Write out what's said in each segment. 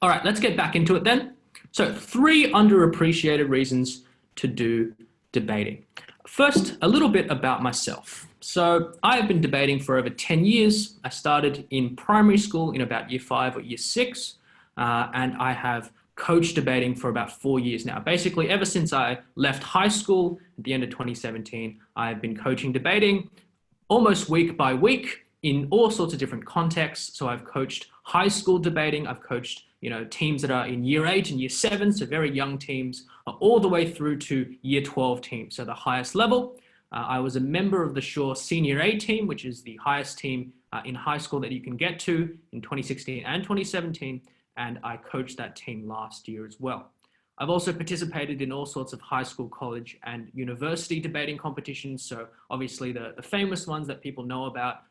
All right, let's get back into it then. So 3 underappreciated reasons to do debating. First, a little bit about myself. So I have been debating for over 10 years. I started in primary school in about year 5 or year 6, and I have coached debating for about 4 years now. Basically, ever since I left high school at the end of 2017, I've been coaching debating almost week by week in all sorts of different contexts. So I've coached high school debating. I've coached teams that are in year 8 and year 7, so very young teams, all the way through to year 12 teams, so the highest level. I was a member of the Shaw Senior A team, which is the highest team in high school that you can get to in 2016 and 2017, and I coached that team last year as well. I've also participated in all sorts of high school, college, and university debating competitions, so obviously the famous ones that people know about,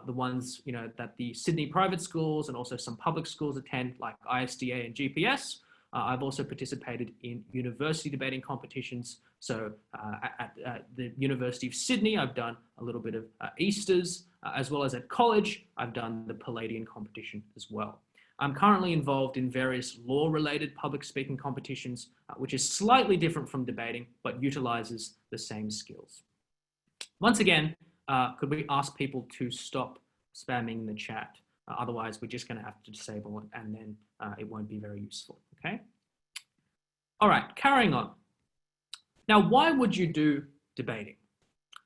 the ones that the Sydney private schools and also some public schools attend, like ISDA and GPS. I've also participated in university debating competitions. So at the University of Sydney, I've done a little bit of Easters, as well as at college, I've done the Palladian competition as well. I'm currently involved in various law-related public speaking competitions, which is slightly different from debating, but utilizes the same skills. Once again, could we ask people to stop spamming the chat? Otherwise, we're just going to have to disable it, and then it won't be very useful, okay? All right, carrying on. Now, why would you do debating?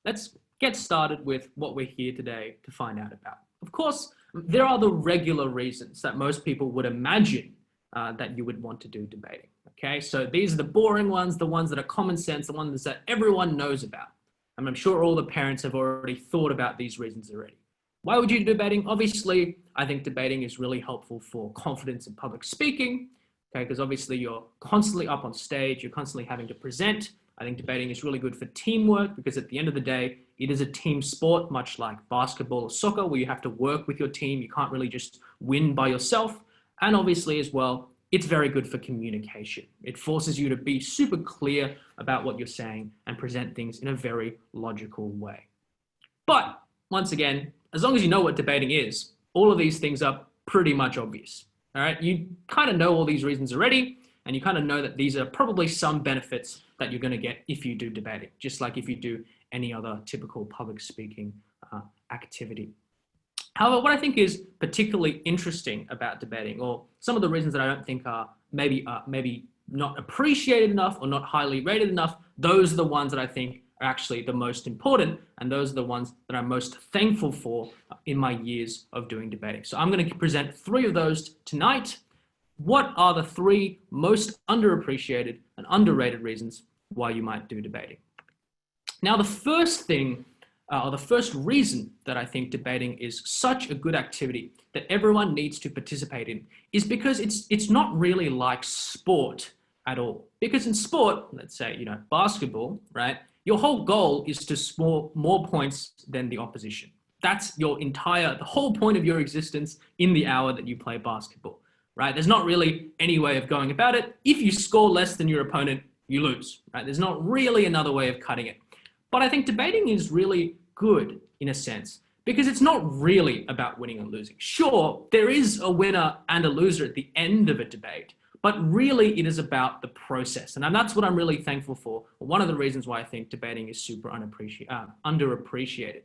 Let's get started with what we're here today to find out about. Of course, there are the regular reasons that most people would imagine that you would want to do debating, okay? So these are the boring ones, the ones that are common sense, the ones that everyone knows about. And I'm sure all the parents have already thought about these reasons already. Why would you do debating? Obviously, I think debating is really helpful for confidence in public speaking, okay? Because obviously you're constantly up on stage, you're constantly having to present. I think debating is really good for teamwork because at the end of the day, it is a team sport, much like basketball or soccer, where you have to work with your team. You can't really just win by yourself. And obviously as well, it's very good for communication. It forces you to be super clear about what you're saying and present things in a very logical way. But once again, as long as you know what debating is, all of these things are pretty much obvious. All right, you kind of know all these reasons already, and you kind of know that these are probably some benefits that you're going to get if you do debating, just like if you do any other typical public speaking activity. However, what I think is particularly interesting about debating, or some of the reasons that I don't think are maybe not appreciated enough or not highly rated enough, those are the ones that I think are actually the most important, and those are the ones that I'm most thankful for in my years of doing debating. So I'm going to present 3 of those tonight. What are the 3 most underappreciated and underrated reasons why you might do debating? Now, the first thing, or the first reason that I think debating is such a good activity that everyone needs to participate in is because it's not really like sport at all. Because in sport, let's say, basketball, right? Your whole goal is to score more points than the opposition. That's the whole point of your existence in the hour that you play basketball, right? There's not really any way of going about it. If you score less than your opponent, you lose, right? There's not really another way of cutting it. But I think debating is really good in a sense because it's not really about winning and losing. Sure, there is a winner and a loser at the end of a debate, but really it is about the process. And that's what I'm really thankful for. One of the reasons why I think debating is super underappreciated.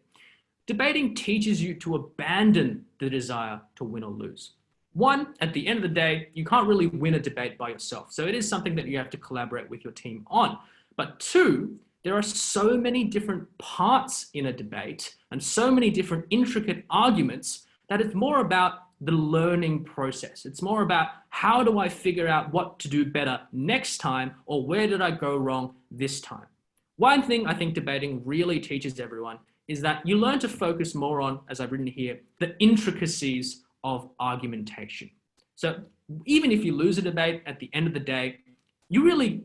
Debating teaches you to abandon the desire to win or lose. One, at the end of the day, you can't really win a debate by yourself. So it is something that you have to collaborate with your team on. But 2, there are so many different parts in a debate and so many different intricate arguments that it's more about the learning process. It's more about how do I figure out what to do better next time, or where did I go wrong this time? One thing I think debating really teaches everyone is that you learn to focus more on, as I've written here, the intricacies of argumentation. So even if you lose a debate at the end of the day, you really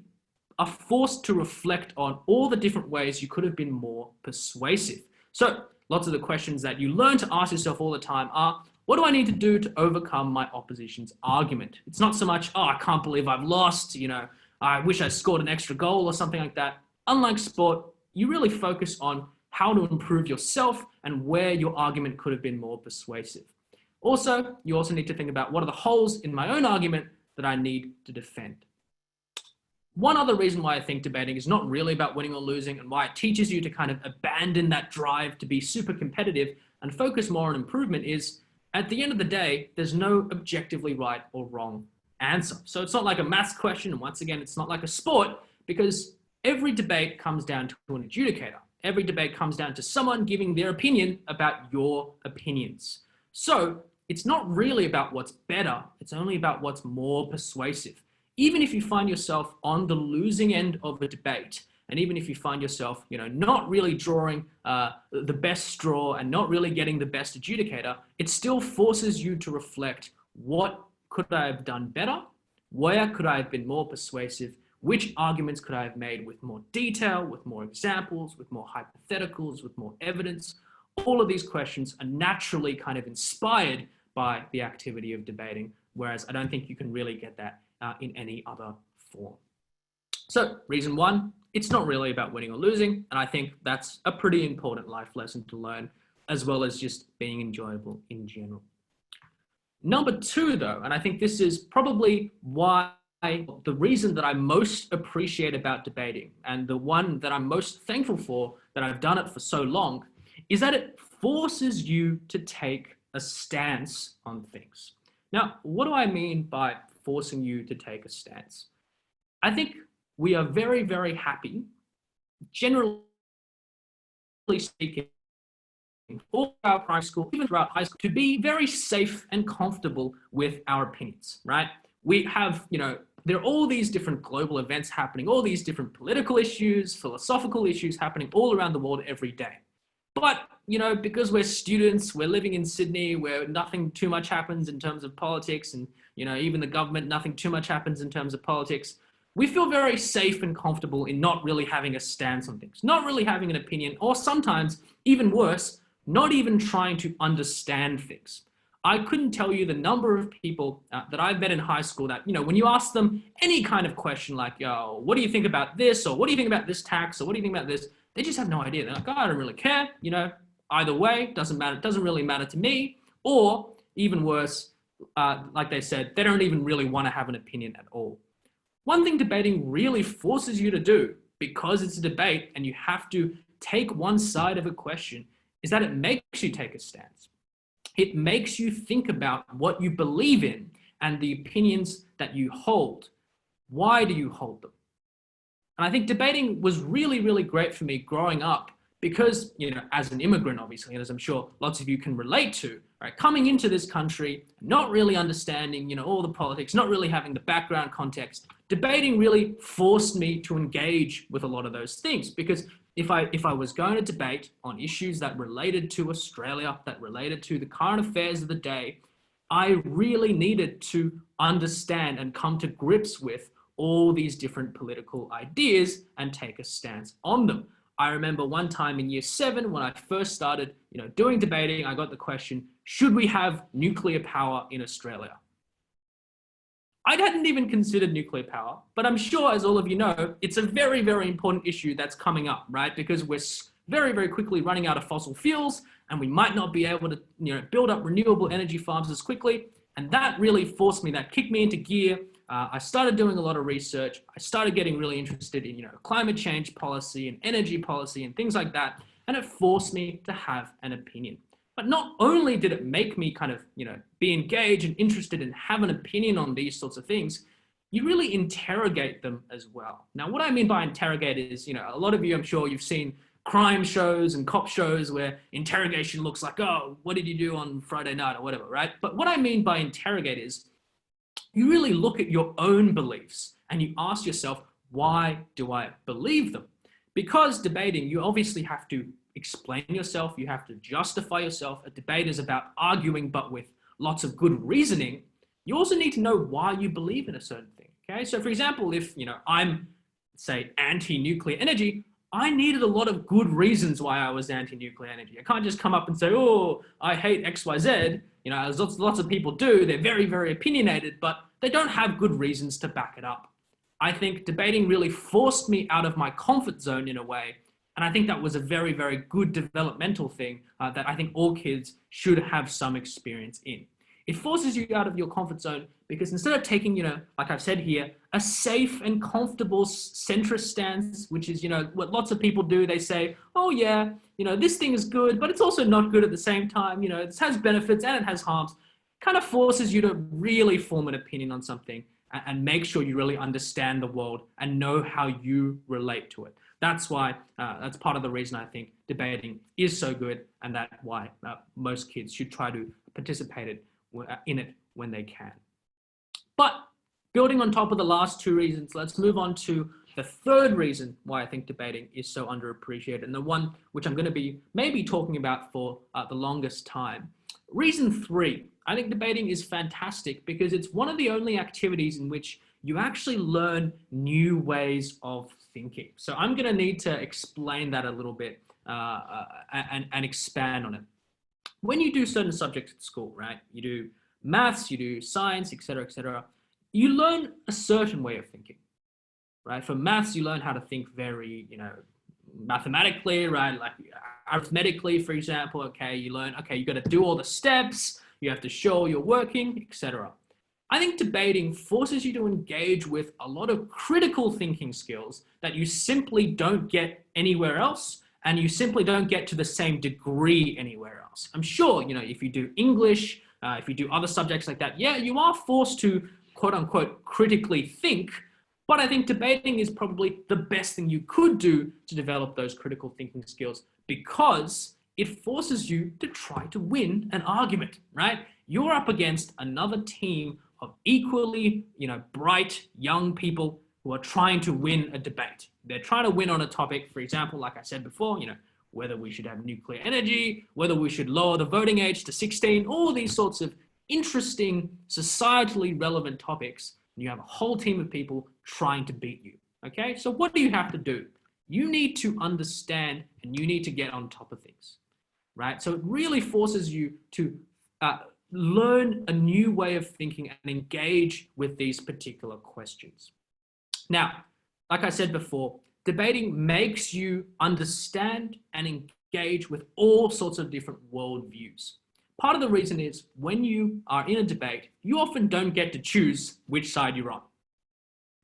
are forced to reflect on all the different ways you could have been more persuasive. So lots of the questions that you learn to ask yourself all the time are, what do I need to do to overcome my opposition's argument? It's not so much, oh, I can't believe I've lost, I wish I scored an extra goal or something like that. Unlike sport, you really focus on how to improve yourself and where your argument could have been more persuasive. Also, you also need to think about what are the holes in my own argument that I need to defend. One other reason why I think debating is not really about winning or losing, and why it teaches you to kind of abandon that drive to be super competitive and focus more on improvement, is at the end of the day, there's no objectively right or wrong answer. So it's not like a maths question, and once again, it's not like a sport, because every debate comes down to an adjudicator. Every debate comes down to someone giving their opinion about your opinions. So it's not really about what's better, it's only about what's more persuasive. Even if you find yourself on the losing end of a debate, and even if you find yourself, not really drawing the best straw and not really getting the best adjudicator, it still forces you to reflect, what could I have done better? Where could I have been more persuasive? Which arguments could I have made with more detail, with more examples, with more hypotheticals, with more evidence? All of these questions are naturally kind of inspired by the activity of debating, whereas I don't think you can really get that in any other form. So reason one, it's not really about winning or losing. And I think that's a pretty important life lesson to learn, as well as just being enjoyable in general. Number two, though, and I think this is probably why the reason that I most appreciate about debating, and the one that I'm most thankful for that I've done it for so long, is that it forces you to take a stance on things. Now, what do I mean by forcing you to take a stance? I think we are very, very happy, generally speaking, all our primary school, even throughout high school, to be very safe and comfortable with our opinions, right? We have, there are all these different global events happening, all these different political issues, philosophical issues happening all around the world every day. But, because we're students, we're living in Sydney, where nothing too much happens in terms of politics, and, even the government, nothing too much happens in terms of politics. We feel very safe and comfortable in not really having a stance on things, not really having an opinion, or sometimes, even worse, not even trying to understand things. I couldn't tell you the number of people that I've met in high school that, when you ask them any kind of question like, what do you think about this? Or what do you think about this tax? Or what do you think about this? They just have no idea. They're like, I don't really care. Either way, doesn't matter. It doesn't really matter to me. Or even worse, like they said, they don't even really want to have an opinion at all. One thing debating really forces you to do, because it's a debate and you have to take one side of a question, is that it makes you take a stance. It makes you think about what you believe in and the opinions that you hold. Why do you hold them? And I think debating was really, really great for me growing up because, as an immigrant, obviously, and as I'm sure lots of you can relate to, right, coming into this country, not really understanding, all the politics, not really having the background context, debating really forced me to engage with a lot of those things. Because if I was going to debate on issues that related to Australia, that related to the current affairs of the day, I really needed to understand and come to grips with all these different political ideas and take a stance on them. I remember one time in year 7 when I first started, doing debating, I got the question, should we have nuclear power in Australia? I hadn't even considered nuclear power, but I'm sure, as all of you know, it's a very, very important issue that's coming up, right? Because we're very, very quickly running out of fossil fuels, and we might not be able to, build up renewable energy farms as quickly. And that really forced me, that kicked me into gear. I started doing a lot of research. I started getting really interested in, climate change policy and energy policy and things like that. And it forced me to have an opinion. But not only did it make me kind of, be engaged and interested and have an opinion on these sorts of things, you really interrogate them as well. Now, what I mean by interrogate is, a lot of you, I'm sure you've seen crime shows and cop shows where interrogation looks like, oh, what did you do on Friday night or whatever, right? But what I mean by interrogate is you really look at your own beliefs and you ask yourself, why do I believe them? Because debating, you obviously have to explain yourself, you have to justify yourself. A debate is about arguing, but with lots of good reasoning. You also need to know why you believe in a certain thing, okay? So for example, if, I'm, say, anti-nuclear energy, I needed a lot of good reasons why I was anti-nuclear energy. I can't just come up and say, oh, I hate XYZ. As lots of people do, they're very, very opinionated, but they don't have good reasons to back it up. I think debating really forced me out of my comfort zone in a way. And I think that was a very, very good developmental thing that I think all kids should have some experience in. It forces you out of your comfort zone because instead of taking, like I've said here, a safe and comfortable centrist stance, which is, what lots of people do, they say, oh yeah, this thing is good, but it's also not good at the same time. It has benefits and it has harms. Kind of forces you to really form an opinion on something and make sure you really understand the world and know how you relate to it. That's why, that's part of the reason I think debating is so good, and that's why most kids should try to participate in it when they can. But building on top of the last two reasons, let's move on to the third reason why I think debating is so underappreciated, and the one which I'm going to be maybe talking about for the longest time. Reason 3, I think debating is fantastic because it's one of the only activities in which you actually learn new ways of thinking. So I'm going to need to explain that a little bit and expand on it. When you do certain subjects at school, right? You do maths, you do science, etc., you learn a certain way of thinking, right? For maths, you learn how to think very, mathematically, right? Like arithmetically, for example, okay, you learn, okay, you got to do all the steps, you have to show you're working, etc. I think debating forces you to engage with a lot of critical thinking skills that you simply don't get anywhere else, and you simply don't get to the same degree anywhere else. I'm sure, if you do English, if you do other subjects like that, yeah, you are forced to quote unquote critically think, but I think debating is probably the best thing you could do to develop those critical thinking skills because it forces you to try to win an argument, right? You're up against another team of equally, bright young people who are trying to win a debate. They're trying to win on a topic, for example, like I said before, whether we should have nuclear energy, whether we should lower the voting age to 16, all these sorts of interesting, societally relevant topics. And you have a whole team of people trying to beat you, okay? So what do you have to do? You need to understand and you need to get on top of things, right? So it really forces you to learn a new way of thinking and engage with these particular questions. Now, like I said before, debating makes you understand and engage with all sorts of different worldviews. Part of the reason is when you are in a debate, you often don't get to choose which side you're on.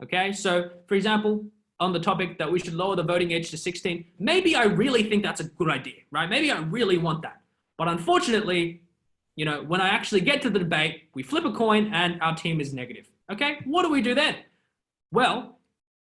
Okay, so for example, on the topic that we should lower the voting age to 16, maybe I really think that's a good idea, right? Maybe I really want that. But unfortunately, when I actually get to the debate, we flip a coin and our team is negative. Okay, what do we do then? Well,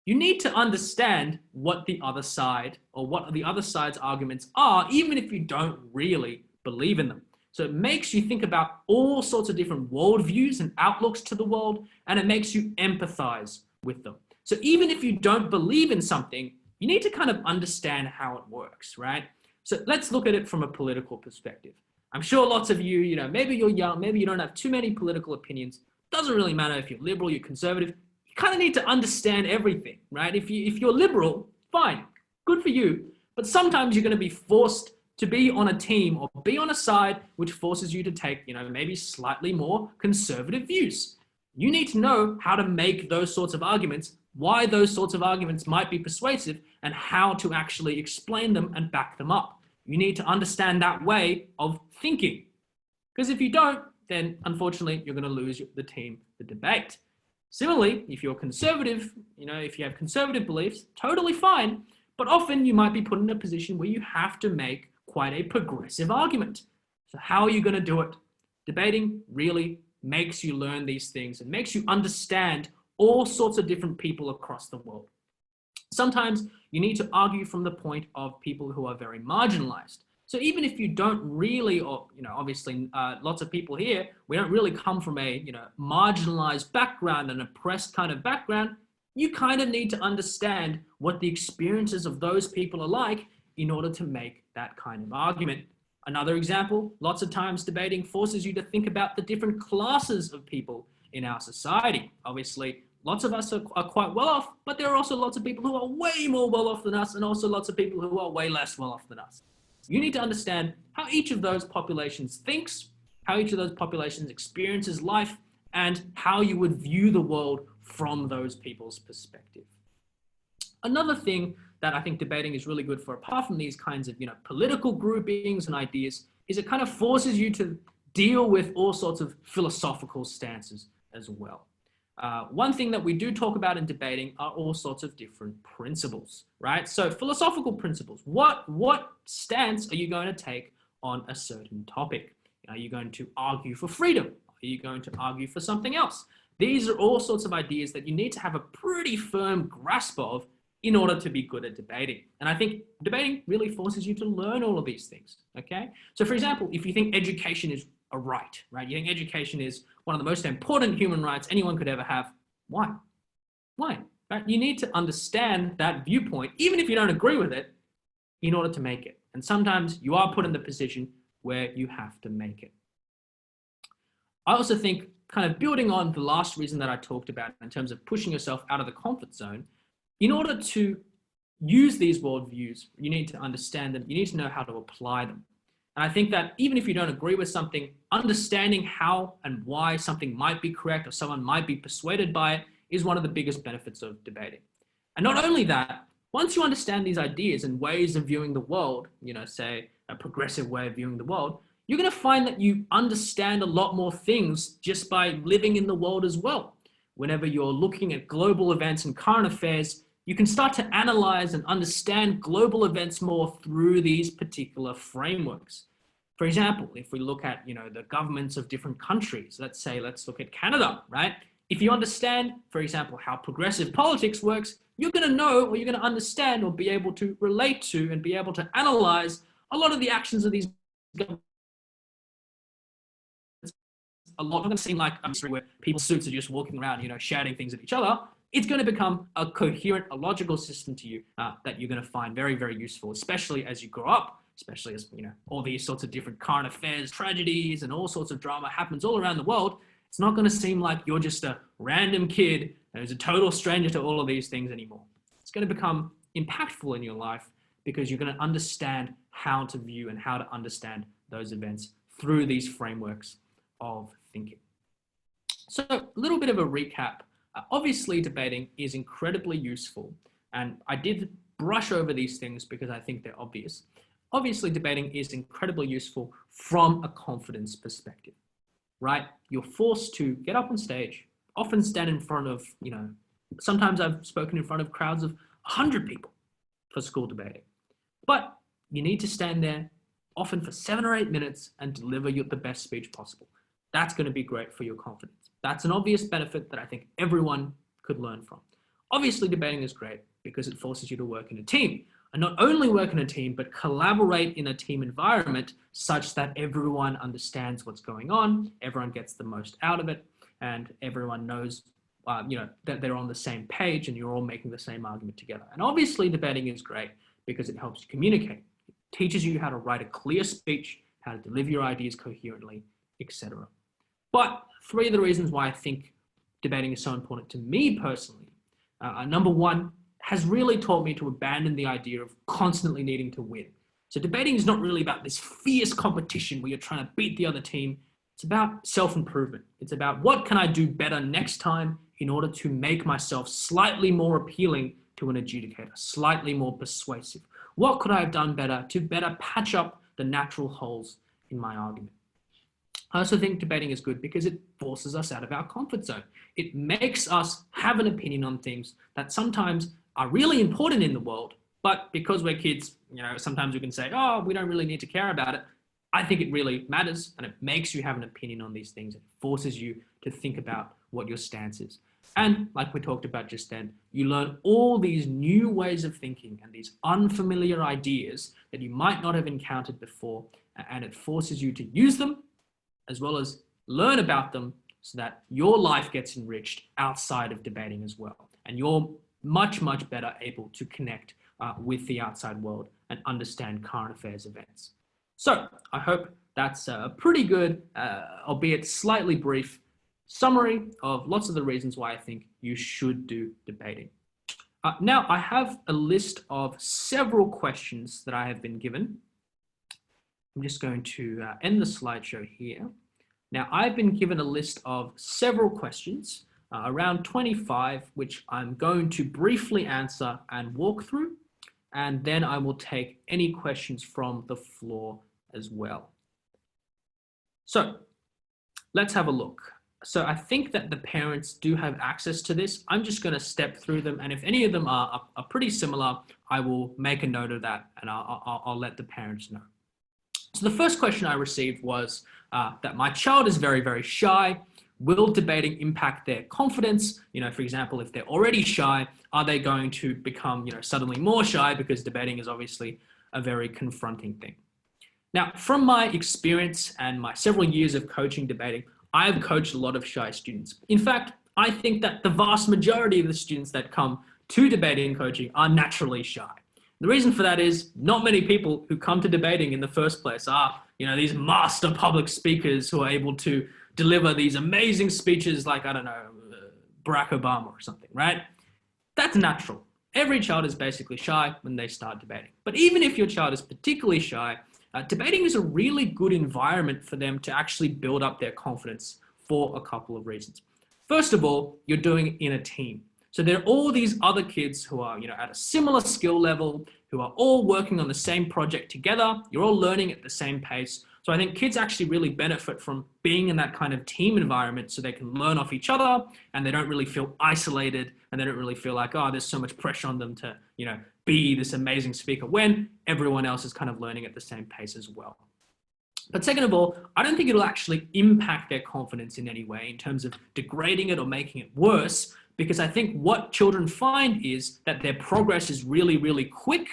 you need to understand what the other side or what the other side's arguments are, even if you don't really believe in them. So it makes you think about all sorts of different worldviews and outlooks to the world, and it makes you empathize with them. So even if you don't believe in something, you need to kind of understand how it works, right? So let's look at it from a political perspective. I'm sure lots of you, maybe you're young, maybe you don't have too many political opinions. Doesn't really matter if you're liberal, you're conservative. You kind of need to understand everything, right? If you're liberal, fine, good for you. But sometimes you're going to be forced to be on a team or be on a side which forces you to take, maybe slightly more conservative views. You need to know how to make those sorts of arguments, why those sorts of arguments might be persuasive, and how to actually explain them and back them up. You need to understand that way of thinking. Because if you don't, then unfortunately, you're going to lose the team, the debate. Similarly, if you're conservative, if you have conservative beliefs, totally fine. But often you might be put in a position where you have to make quite a progressive argument. So how are you going to do it? Debating really makes you learn these things and makes you understand all sorts of different people across the world. Sometimes you need to argue from the point of people who are very marginalized. So even if you don't really, or obviously lots of people here, we don't really come from a marginalized background, an oppressed kind of background, you kind of need to understand what the experiences of those people are like in order to make that kind of argument. Another example, lots of times debating forces you to think about the different classes of people in our society. Obviously, lots of us are quite well off, but there are also lots of people who are way more well off than us, and also lots of people who are way less well off than us. You need to understand how each of those populations thinks, how each of those populations experiences life, and how you would view the world from those people's perspective. Another thing that I think debating is really good for, apart from these kinds of political groupings and ideas, is it kind of forces you to deal with all sorts of philosophical stances as well. One thing that we do talk about in debating are all sorts of different principles, right? So philosophical principles, what stance are you going to take on a certain topic? Are you going to argue for freedom? Are you going to argue for something else? These are all sorts of ideas that you need to have a pretty firm grasp of in order to be good at debating. And I think debating really forces you to learn all of these things, okay? So for example, if you think education is a right? You think education is one of the most important human rights anyone could ever have. Why? Why? Right? You need to understand that viewpoint, even if you don't agree with it, in order to make it. And sometimes you are put in the position where you have to make it. I also think, kind of building on the last reason that I talked about in terms of pushing yourself out of the comfort zone, in order to use these worldviews, you need to understand them. You need to know how to apply them. And I think that even if you don't agree with something, understanding how and why something might be correct or someone might be persuaded by it is one of the biggest benefits of debating. And not only that, once you understand these ideas and ways of viewing the world, say a progressive way of viewing the world, you're going to find that you understand a lot more things just by living in the world as well. Whenever you're looking at global events and current affairs, you can start to analyze and understand global events more through these particular frameworks. For example, if we look at, the governments of different countries, let's look at Canada, right? If you understand, for example, how progressive politics works, you're going to know, or you're going to understand, or be able to relate to and be able to analyze a lot of the actions of these governments. A lot going to seem like a mystery where people's suits are just walking around, shouting things at each other. It's going to become a coherent, a logical system to you that you're going to find very, very useful, especially as you grow up, especially as, all these sorts of different current affairs, tragedies, and all sorts of drama happens all around the world. It's not going to seem like you're just a random kid who's a total stranger to all of these things anymore. It's going to become impactful in your life because you're going to understand how to view and how to understand those events through these frameworks of thinking. So a little bit of a recap. Obviously, debating is incredibly useful, and I did brush over these things because I think they're obvious. Obviously, debating is incredibly useful from a confidence perspective, right? You're forced to get up on stage, often stand in front of, sometimes I've spoken in front of crowds of 100 people for school debating, but you need to stand there often for 7 or 8 minutes and deliver the best speech possible. That's going to be great for your confidence. That's an obvious benefit that I think everyone could learn from. Obviously, debating is great because it forces you to work in a team. And not only work in a team, but collaborate in a team environment such that everyone understands what's going on, everyone gets the most out of it, and everyone knows that they're on the same page and you're all making the same argument together. And obviously, debating is great because it helps you communicate. It teaches you how to write a clear speech, how to deliver your ideas coherently, etc. But 3 of the reasons why I think debating is so important to me personally. Number 1, has really taught me to abandon the idea of constantly needing to win. So debating is not really about this fierce competition where you're trying to beat the other team. It's about self-improvement. It's about what can I do better next time in order to make myself slightly more appealing to an adjudicator, slightly more persuasive. What could I have done better to better patch up the natural holes in my argument? I also think debating is good because it forces us out of our comfort zone. It makes us have an opinion on things that sometimes are really important in the world, but because we're kids, sometimes we can say, oh, we don't really need to care about it. I think it really matters, and it makes you have an opinion on these things. It forces you to think about what your stance is. And like we talked about just then, you learn all these new ways of thinking and these unfamiliar ideas that you might not have encountered before, and it forces you to use them as well as learn about them so that your life gets enriched outside of debating as well. And you're much, much better able to connect with the outside world and understand current affairs events. So I hope that's a pretty good, albeit slightly brief, summary of lots of the reasons why I think you should do debating. Now I have a list of several questions that I have been given. I'm just going to end the slideshow here. Now I've been given a list of several questions, around 25, which I'm going to briefly answer and walk through, and then I will take any questions from the floor as well. So let's have a look. So I think that the parents do have access to this. I'm just going to step through them. And if any of them are pretty similar, I will make a note of that and I'll let the parents know. So the first question I received was that my child is very, very shy. Will debating impact their confidence? For example, if they're already shy, are they going to become, suddenly more shy, because debating is obviously a very confronting thing. Now, from my experience and my several years of coaching debating, I've coached a lot of shy students. In fact, I think that the vast majority of the students that come to debating coaching are naturally shy. The reason for that is not many people who come to debating in the first place are, these master public speakers who are able to deliver these amazing speeches like, I don't know, Barack Obama or something, right? That's natural. Every child is basically shy when they start debating. But even if your child is particularly shy, debating is a really good environment for them to actually build up their confidence for a couple of reasons. First of all, you're doing it in a team. So there are all these other kids who are, at a similar skill level, who are all working on the same project together. You're all learning at the same pace. So I think kids actually really benefit from being in that kind of team environment, so they can learn off each other and they don't really feel isolated, and they don't really feel like, oh, there's so much pressure on them to, be this amazing speaker, when everyone else is kind of learning at the same pace as well. But second of all, I don't think it'll actually impact their confidence in any way in terms of degrading it or making it worse, because I think what children find is that their progress is really, really quick.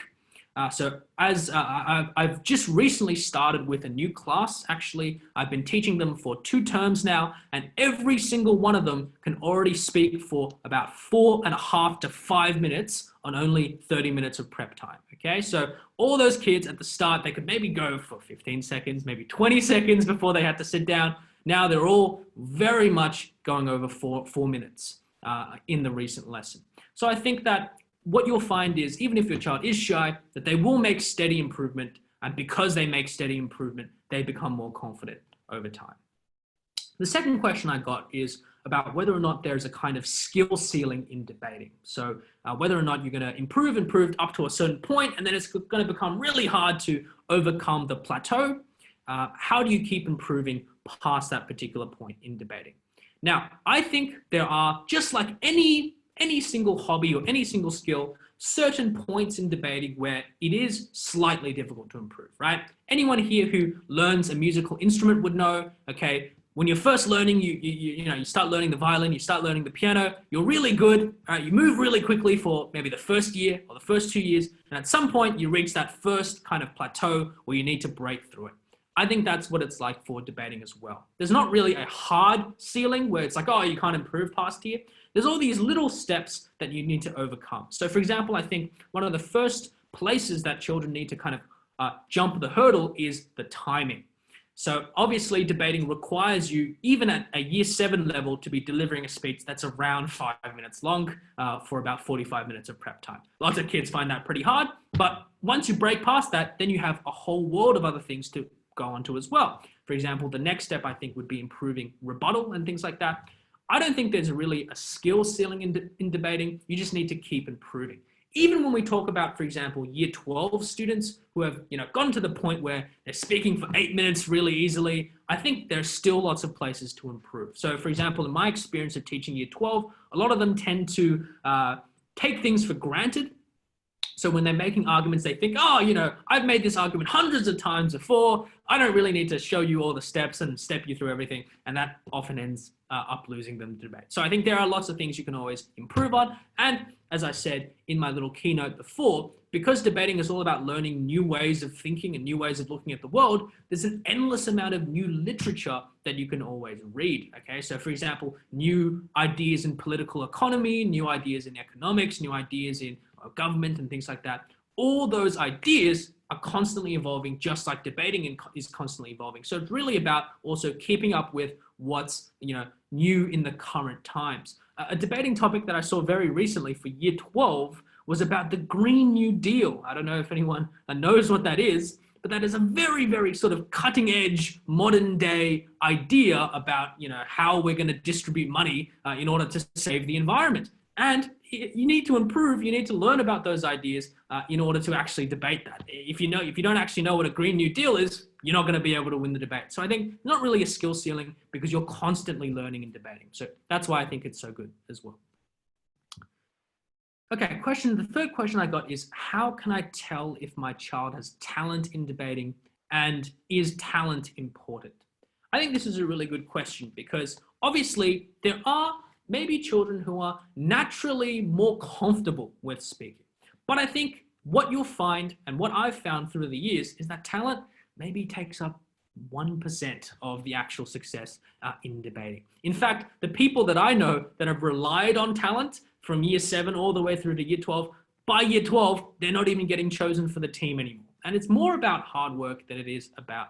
So as I've just recently started with a new class, actually, I've been teaching them for 2 terms now, and every single one of them can already speak for about 4.5 to 5 minutes on only 30 minutes of prep time, okay? So all those kids at the start, they could maybe go for 15 seconds, maybe 20 seconds before they had to sit down. Now they're all very much going over 4 minutes in the recent lesson. So I think that what you'll find is, even if your child is shy, that they will make steady improvement. And because they make steady improvement, they become more confident over time. The second question I got is about whether or not there's a kind of skill ceiling in debating. So whether or not you're going to improve up to a certain point, and then it's going to become really hard to overcome the plateau. How do you keep improving past that particular point in debating? Now, I think there are, just like any single hobby or any single skill, certain points in debating where it is slightly difficult to improve, right? Anyone here who learns a musical instrument would know, okay, when you're first learning, you start learning the violin, you start learning the piano, you're really good, you move really quickly for maybe the first year or the first 2 years, and at some point you reach that first kind of plateau where you need to break through it. I think that's what it's like for debating as well. There's not really a hard ceiling where it's like, oh, you can't improve past here. There's all these little steps that you need to overcome. So for example, I think one of the first places that children need to kind of jump the hurdle is the timing. So obviously debating requires you, even at a year 7 level, to be delivering a speech that's around 5 minutes long for about 45 minutes of prep time. Lots of kids find that pretty hard, but once you break past that, then you have a whole world of other things to go on to as well. For example, the next step I think would be improving rebuttal and things like that. I don't think there's really a skill ceiling in debating. You just need to keep improving. Even when we talk about, for example, year 12 students who have gotten to the point where they're speaking for 8 minutes really easily, I think there's still lots of places to improve. So for example, in my experience of teaching year 12, a lot of them tend to take things for granted. So when they're making arguments, they think, oh, I've made this argument hundreds of times before. I don't really need to show you all the steps and step you through everything. And that often ends up losing them the debate. So I think there are lots of things you can always improve on. And as I said in my little keynote before, because debating is all about learning new ways of thinking and new ways of looking at the world, there's an endless amount of new literature that you can always read. Okay, so for example, new ideas in political economy, new ideas in economics, new ideas in government and things like that. All those ideas are constantly evolving, just like debating is constantly evolving. So it's really about also keeping up with what's new in the current times. A debating topic that I saw very recently for year 12 was about the Green New Deal. I don't know if anyone knows what that is, but that is a very, very sort of cutting edge modern day idea about how we're going to distribute money in order to save the environment. And you need to improve. You need to learn about those ideas in order to actually debate that. If you don't actually know what a Green New Deal is, you're not going to be able to win the debate. So I think not really a skill ceiling because you're constantly learning and debating. So that's why I think it's so good as well. Okay, the third question I got is, how can I tell if my child has talent in debating, and is talent important? I think this is a really good question because obviously there are maybe children who are naturally more comfortable with speaking. But I think what you'll find, and what I've found through the years, is that talent maybe takes up 1% of the actual success in debating. In fact, the people that I know that have relied on talent from year 7 all the way through to year 12, by year 12, they're not even getting chosen for the team anymore. And it's more about hard work than it is about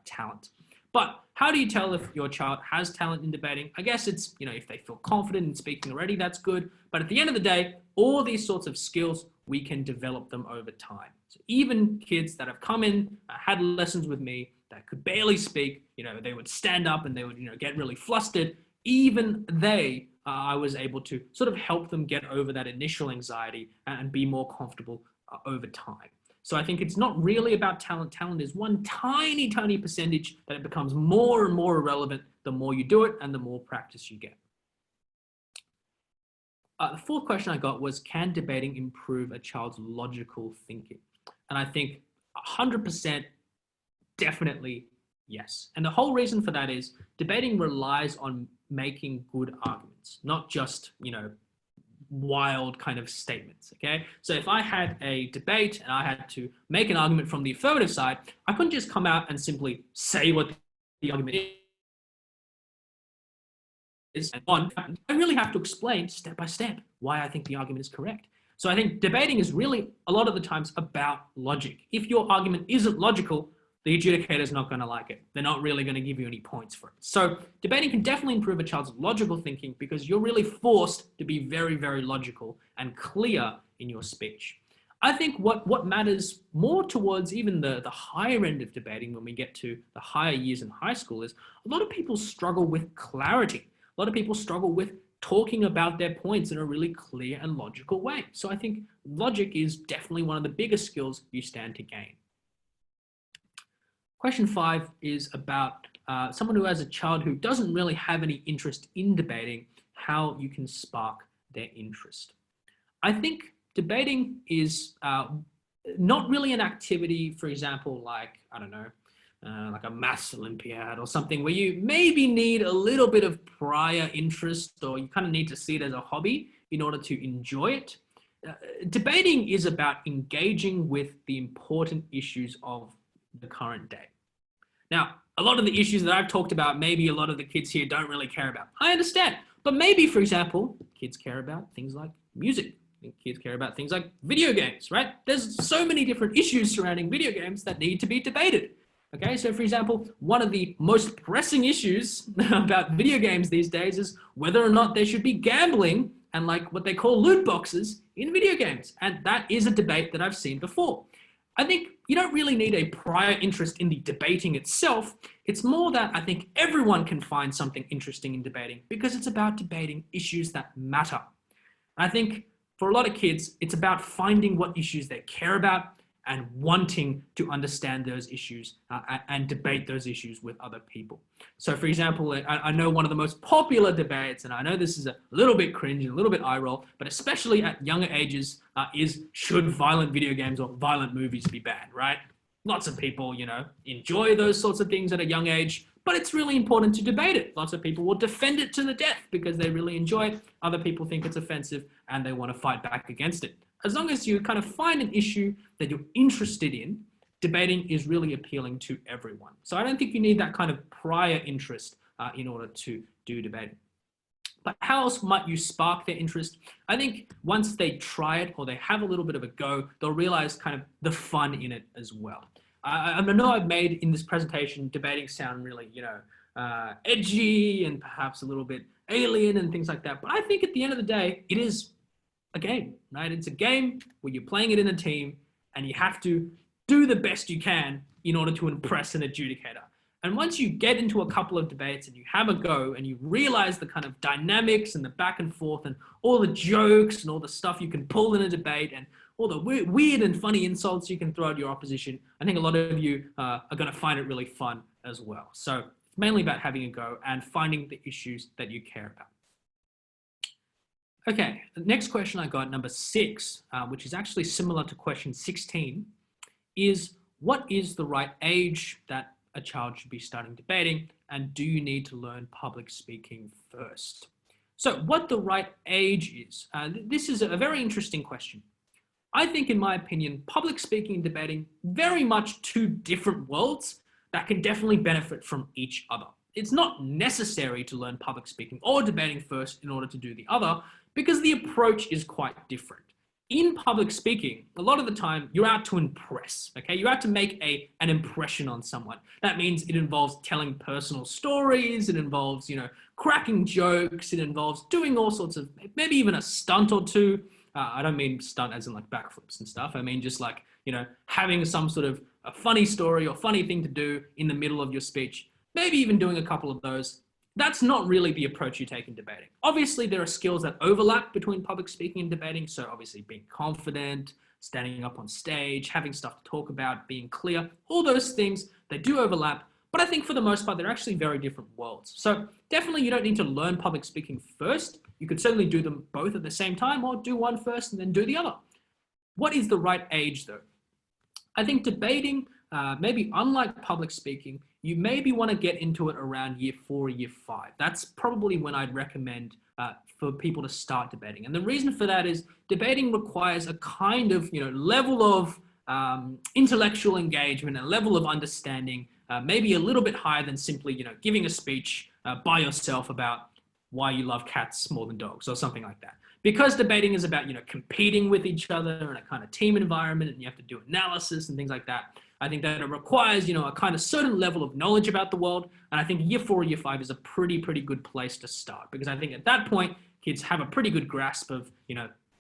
talent. But how do you tell if your child has talent in debating? I guess it's, if they feel confident in speaking already, that's good. But at the end of the day, all these sorts of skills, we can develop them over time. So even kids that have come in, had lessons with me, that could barely speak, they would stand up and they would, get really flustered. Even I was able to sort of help them get over that initial anxiety and be more comfortable over time. So I think it's not really about talent. Talent is one tiny, tiny percentage that it becomes more and more irrelevant the more you do it and the more practice you get. The fourth question I got was, can debating improve a child's logical thinking? And I think 100% definitely yes. And the whole reason for that is debating relies on making good arguments, not just, wild kind of statements, okay? So if I had a debate and I had to make an argument from the affirmative side, I couldn't just come out and simply say what the argument is. I really have to explain step by step why I think the argument is correct. So I think debating is really a lot of the times about logic. If your argument isn't logical, the adjudicator is not going to like it. They're not really going to give you any points for it. So debating can definitely improve a child's logical thinking because you're really forced to be very, very logical and clear in your speech. I think what matters more towards even the higher end of debating when we get to the higher years in high school is a lot of people struggle with clarity. A lot of people struggle with talking about their points in a really clear and logical way. So I think logic is definitely one of the biggest skills you stand to gain. Question 5 is about someone who has a child who doesn't really have any interest in debating, how you can spark their interest. I think debating is not really an activity, for example, like, I don't know, like a maths Olympiad or something where you maybe need a little bit of prior interest, or you kind of need to see it as a hobby in order to enjoy it. Debating is about engaging with the important issues of the current day. Now, a lot of the issues that I've talked about, maybe a lot of the kids here don't really care about. I understand. But maybe, for example, kids care about things like music. Kids care about things like video games, right? There's so many different issues surrounding video games that need to be debated. Okay, so for example, one of the most pressing issues about video games these days is whether or not there should be gambling and like what they call loot boxes in video games. And that is a debate that I've seen before. I think you don't really need a prior interest in the debating itself. It's more that I think everyone can find something interesting in debating because it's about debating issues that matter. I think for a lot of kids, it's about finding what issues they care about and wanting to understand those issues and debate those issues with other people. So for example, I know one of the most popular debates, and I know this is a little bit cringe and a little bit eye roll, but especially at younger ages, is should violent video games or violent movies be banned, right? Lots of people, enjoy those sorts of things at a young age, but it's really important to debate it. Lots of people will defend it to the death because they really enjoy it. Other people think it's offensive and they want to fight back against it. As long as you kind of find an issue that you're interested in, debating is really appealing to everyone. So I don't think you need that kind of prior interest in order to do debating. But how else might you spark their interest? I think once they try it or they have a little bit of a go, they'll realize kind of the fun in it as well. I know I've made in this presentation debating sound really, edgy and perhaps a little bit alien and things like that. But I think at the end of the day, it is a game, right? It's a game where you're playing it in a team and you have to do the best you can in order to impress an adjudicator. And once you get into a couple of debates and you have a go and you realize the kind of dynamics and the back and forth and all the jokes and all the stuff you can pull in a debate and all the weird and funny insults you can throw at your opposition, I think a lot of you are going to find it really fun as well. So it's mainly about having a go and finding the issues that you care about. Okay, the next question I got, number 6, which is actually similar to question 16, is what is the right age that a child should be starting debating, and do you need to learn public speaking first? So what the right age is, this is a very interesting question. I think, in my opinion, public speaking and debating, very much two different worlds that can definitely benefit from each other. It's not necessary to learn public speaking or debating first in order to do the other, because the approach is quite different. In public speaking, a lot of the time you're out to impress, okay? You're out to make an impression on someone. That means it involves telling personal stories, it involves, cracking jokes, it involves doing all sorts of, maybe even a stunt or two. I don't mean stunt as in like backflips and stuff. I mean just like, having some sort of a funny story or funny thing to do in the middle of your speech, maybe even doing a couple of those. That's not really the approach you take in debating. Obviously, there are skills that overlap between public speaking and debating. So obviously being confident, standing up on stage, having stuff to talk about, being clear, all those things, they do overlap. But I think for the most part, they're actually very different worlds. So definitely you don't need to learn public speaking first. You could certainly do them both at the same time, or do one first and then do the other. What is the right age though? I think debating, maybe unlike public speaking, you maybe want to get into it around year 4 or year 5. That's probably when I'd recommend for people to start debating. And the reason for that is debating requires a kind of level of intellectual engagement, a level of understanding, maybe a little bit higher than simply giving a speech by yourself about why you love cats more than dogs or something like that. Because debating is about competing with each other in a kind of team environment, and you have to do analysis and things like that. I think that it requires, a kind of certain level of knowledge about the world. And I think year 4 or year 5 is a pretty good place to start, because I think at that point, kids have a pretty good grasp of,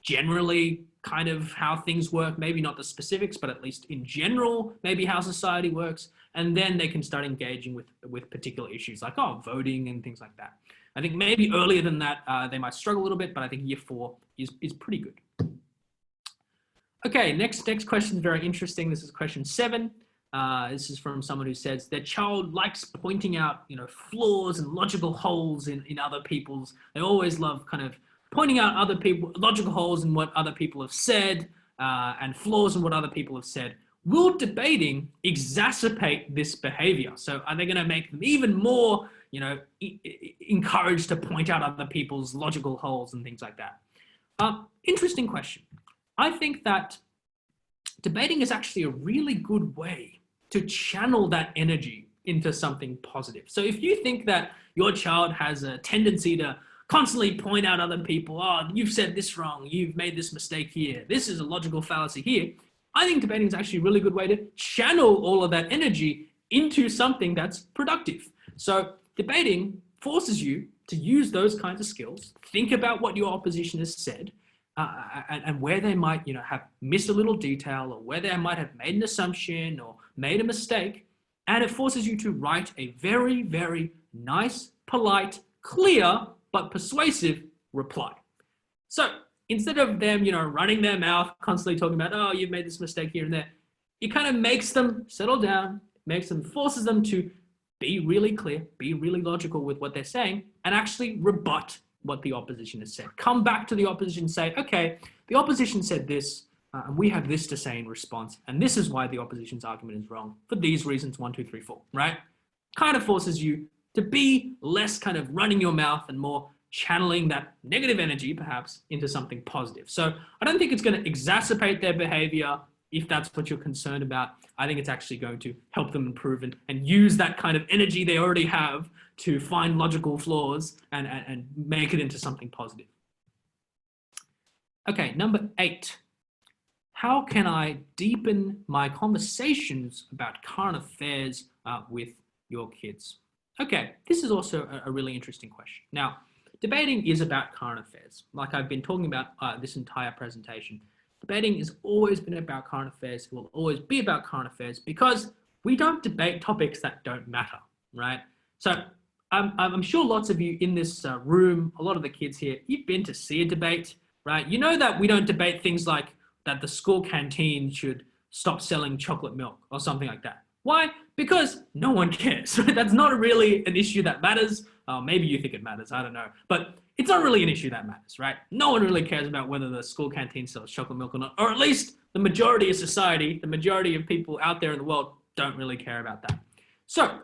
generally kind of how things work, maybe not the specifics, but at least in general, maybe how society works. And then they can start engaging with particular issues like, voting and things like that. I think maybe earlier than that, they might struggle a little bit, but I think year 4 is pretty good. Okay, next question is very interesting. This is question 7. This is from someone who says their child likes pointing out, flaws and logical holes in other people's. They always love kind of pointing out logical holes in what other people have said, and flaws in what other people have said. Will debating exacerbate this behavior? So are they going to make them even more, encouraged to point out other people's logical holes and things like that? Interesting question. I think that debating is actually a really good way to channel that energy into something positive. So if you think that your child has a tendency to constantly point out other people, you've said this wrong, you've made this mistake here, this is a logical fallacy here, I think debating is actually a really good way to channel all of that energy into something that's productive. So debating forces you to use those kinds of skills, think about what your opposition has said, and where they might, have missed a little detail, or where they might have made an assumption or made a mistake. And it forces you to write a very, very nice, polite, clear, but persuasive reply. So instead of them, running their mouth, constantly talking about, you've made this mistake here and there, it kind of makes them settle down, forces them to be really clear, be really logical with what they're saying, and actually rebut what the opposition has said. Come back to the opposition and say, okay, the opposition said this, and we have this to say in response, and this is why the opposition's argument is wrong, for these reasons, 1, 2, 3, 4, right? Kind of forces you to be less kind of running your mouth and more channeling that negative energy, perhaps, into something positive. So I don't think it's going to exacerbate their behavior if that's what you're concerned about. I think it's actually going to help them improve and use that kind of energy they already have to find logical flaws and make it into something positive. Okay, number 8. How can I deepen my conversations about current affairs with your kids? Okay, this is also a really interesting question. Now, debating is about current affairs. Like I've been talking about this entire presentation. Debating has always been about current affairs. It will always be about current affairs, because we don't debate topics that don't matter. right? So I'm sure lots of you in this room, a lot of the kids here, you've been to see a debate, right? You know that we don't debate things like that the school canteen should stop selling chocolate milk or something like that. Why? Because no one cares. That's not really an issue that matters. Maybe you think it matters, I don't know. But it's not really an issue that matters, right? No one really cares about whether the school canteen sells chocolate milk or not, or at least the majority of society, the majority of people out there in the world don't really care about that. So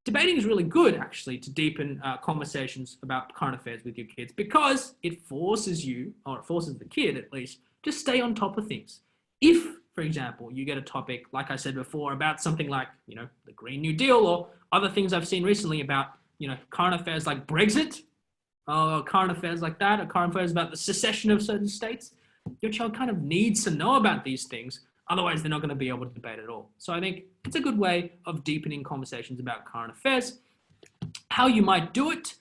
debating is really good, actually, to deepen conversations about current affairs with your kids because it forces you, or it forces the kid at least, to stay on top of things. If, for example, you get a topic, like I said before, about something like, the Green New Deal or other things I've seen recently about, current affairs like Brexit, or current affairs like that, or current affairs about the secession of certain states, your child kind of needs to know about these things. Otherwise, they're not going to be able to debate at all. So I think it's a good way of deepening conversations about current affairs. How you might do it,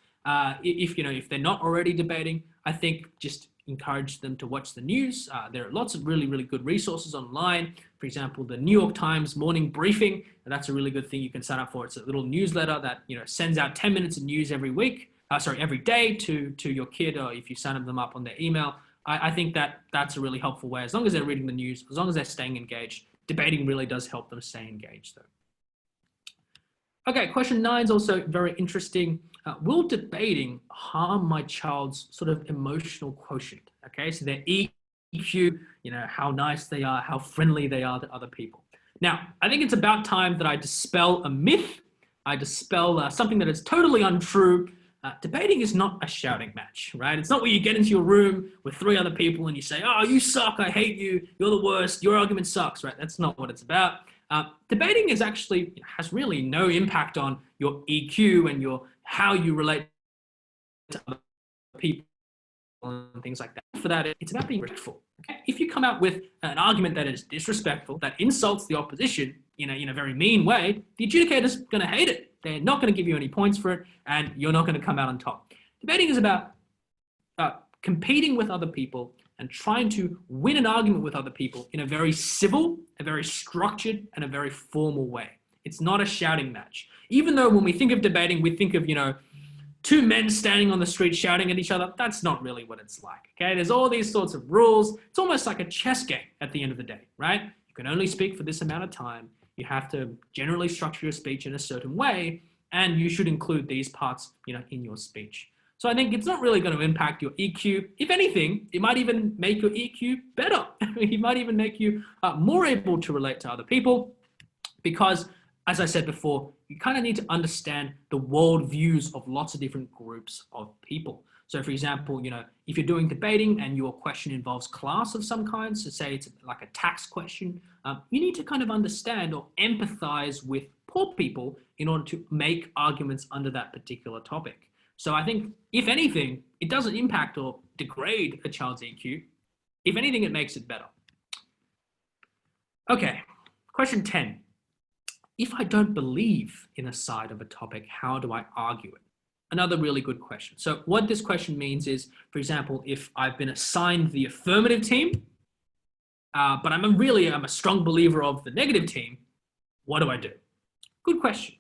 if they're not already debating, I think just encourage them to watch the news. There are lots of really, really good resources online. For example, the New York Times morning briefing. That's a really good thing you can sign up for. It's a little newsletter that sends out 10 minutes of news every day to your kid, or if you sign them up on their email. I think that's a really helpful way. As long as they're reading the news, as long as they're staying engaged, debating really does help them stay engaged, though. Okay, question 9 is also very interesting. Will debating harm my child's sort of emotional quotient? Okay, so their EQ, how nice they are, how friendly they are to other people. Now, I think it's about time that I dispel a myth. I dispel something that is totally untrue. Debating is not a shouting match, right? It's not where you get into your room with 3 other people and you say, oh, you suck, I hate you, you're the worst, your argument sucks, right? That's not what it's about. Debating has really no impact on your EQ and how you relate to other people and things like that. For that, it's about being respectful. Okay? If you come out with an argument that is disrespectful, that insults the opposition in a very mean way, the adjudicator's going to hate it. They're not going to give you any points for it, and you're not going to come out on top. Debating is about competing with other people and trying to win an argument with other people in a very civil, a very structured, and a very formal way. It's not a shouting match. Even though when we think of debating, we think of, 2 men standing on the street shouting at each other. That's not really what it's like, okay? There's all these sorts of rules. It's almost like a chess game at the end of the day, right? You can only speak for this amount of time. You have to generally structure your speech in a certain way, and you should include these parts, in your speech. So I think it's not really going to impact your EQ. If anything, it might even make your EQ better. It might even make you more able to relate to other people because, as I said before, you kind of need to understand the world views of lots of different groups of people. So for example, if you're doing debating and your question involves class of some kind, so say it's like a tax question, you need to kind of understand or empathize with poor people in order to make arguments under that particular topic. So I think, if anything, it doesn't impact or degrade a child's EQ. If anything, it makes it better. Okay, question 10. If I don't believe in a side of a topic, how do I argue it? Another really good question. So what this question means is, for example, if I've been assigned the affirmative team, but I'm a strong believer of the negative team, what do I do? Good question.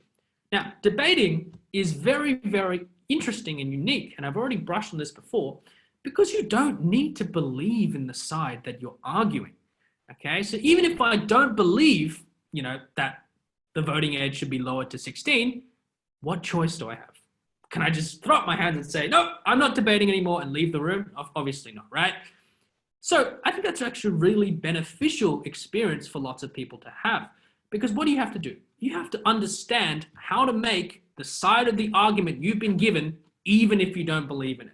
Now, debating is very, very interesting and unique, and I've already brushed on this before, because you don't need to believe in the side that you're arguing, okay? So even if I don't believe, that the voting age should be lowered to 16, what choice do I have? Can I just throw up my hands and say, no, I'm not debating anymore and leave the room? Obviously not, right? So I think that's actually a really beneficial experience for lots of people to have, because what do you have to do? You have to understand how to make the side of the argument you've been given, even if you don't believe in it,